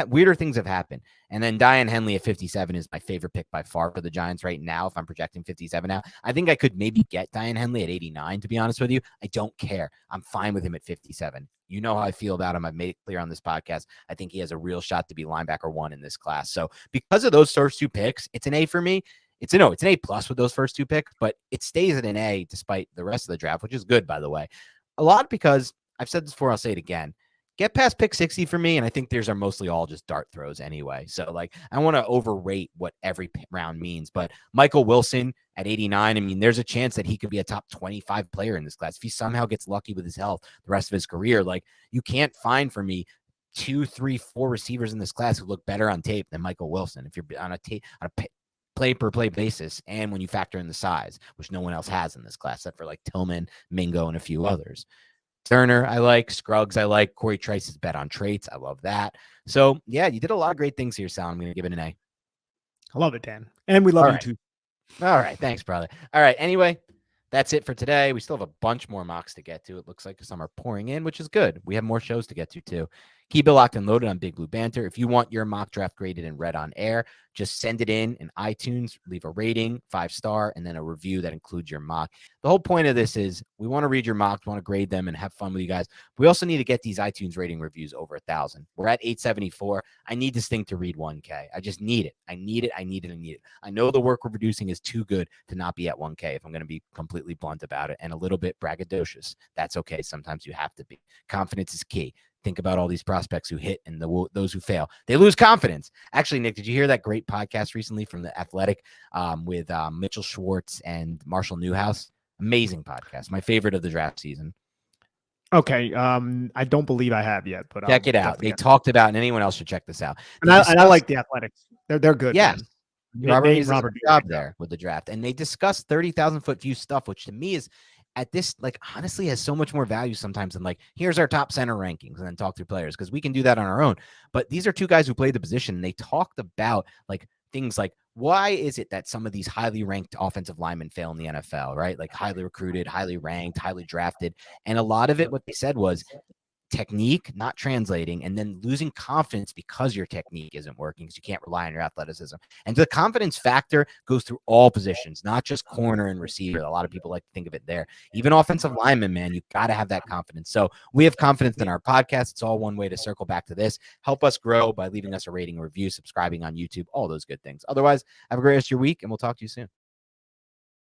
weirder things have happened. And then Diane Henley at 57 is my favorite pick by far for the Giants right now. If I'm projecting 57 now, I think I could maybe get Diane Henley at 89, to be honest with you. I don't care. I'm fine with him at 57. You know how I feel about him. I've made it clear on this podcast. I think he has a real shot to be linebacker 1 in this class. So because of those first two picks, it's an A for me. It's an A plus with those first two picks, but it stays at an A despite the rest of the draft, which is good, by the way. A lot because I've said this before, I'll say it again. Get past pick 60 for me, and I think theirs are mostly all just dart throws anyway. So, like, I don't want to overrate what every round means, but Michael Wilson at 89, I mean, there's a chance that he could be a top 25 player in this class. If he somehow gets lucky with his health the rest of his career, like, you can't find for me 2, 3, 4 receivers in this class who look better on tape than Michael Wilson. If you're on a play-per-play basis, and when you factor in the size, which no one else has in this class, except for like Tillman, Mingo, and a few others. Turner, I like. Scruggs, I like. Corey Trice's bet on traits. I love that. So, yeah, you did a lot of great things here, Sal. I'm going to give it an A. I love it, Dan. And we love you too. All right. Thanks, brother. All right. Anyway, that's it for today. We still have a bunch more mocks to get to. It looks like some are pouring in, which is good. We have more shows to get to, too. Keep it locked and loaded on Big Blue Banter. If you want your mock draft graded and read on air, just send it in iTunes, leave a rating, 5-star, and then a review that includes your mock. The whole point of this is we want to read your mocks, we want to grade them and have fun with you guys. We also need to get these iTunes rating reviews over 1,000. We're at 874. I need this thing to read 1K. I just need it. I need it. I know the work we're producing is too good to not be at 1K, if I'm going to be completely blunt about it and a little bit braggadocious. That's okay. Sometimes you have to be. Confidence is key. Think about all these prospects who hit and those who fail. They lose confidence. Actually, Nick, did you hear that great podcast recently from The Athletic with Mitchell Schwartz and Marshall Newhouse? Amazing podcast. My favorite of the draft season. Okay. I don't believe I have yet, but check it out. They talked about, and anyone else should check this out. And I like The Athletics. They're good. Yes. Robert did a job there with the draft. And they discussed 30,000-foot view stuff, which to me is at this, like, honestly has so much more value sometimes than like, here's our top center rankings and then talk through players, because we can do that on our own. But these are two guys who played the position, and they talked about like things like, why is it that some of these highly ranked offensive linemen fail in the NFL, right? Like highly recruited, highly ranked, highly drafted. And a lot of it, what they said was technique not translating, and then losing confidence because your technique isn't working because you can't rely on your athleticism. And the confidence factor goes through all positions, not just corner and receiver. A lot of people like to think of it there. Even offensive lineman, man, you got to have that confidence. So we have confidence in our podcast. It's all one way to circle back to this. Help us grow by leaving us a rating, a review, subscribing on YouTube, all those good things. Otherwise, have a great rest of your week, and we'll talk to you soon.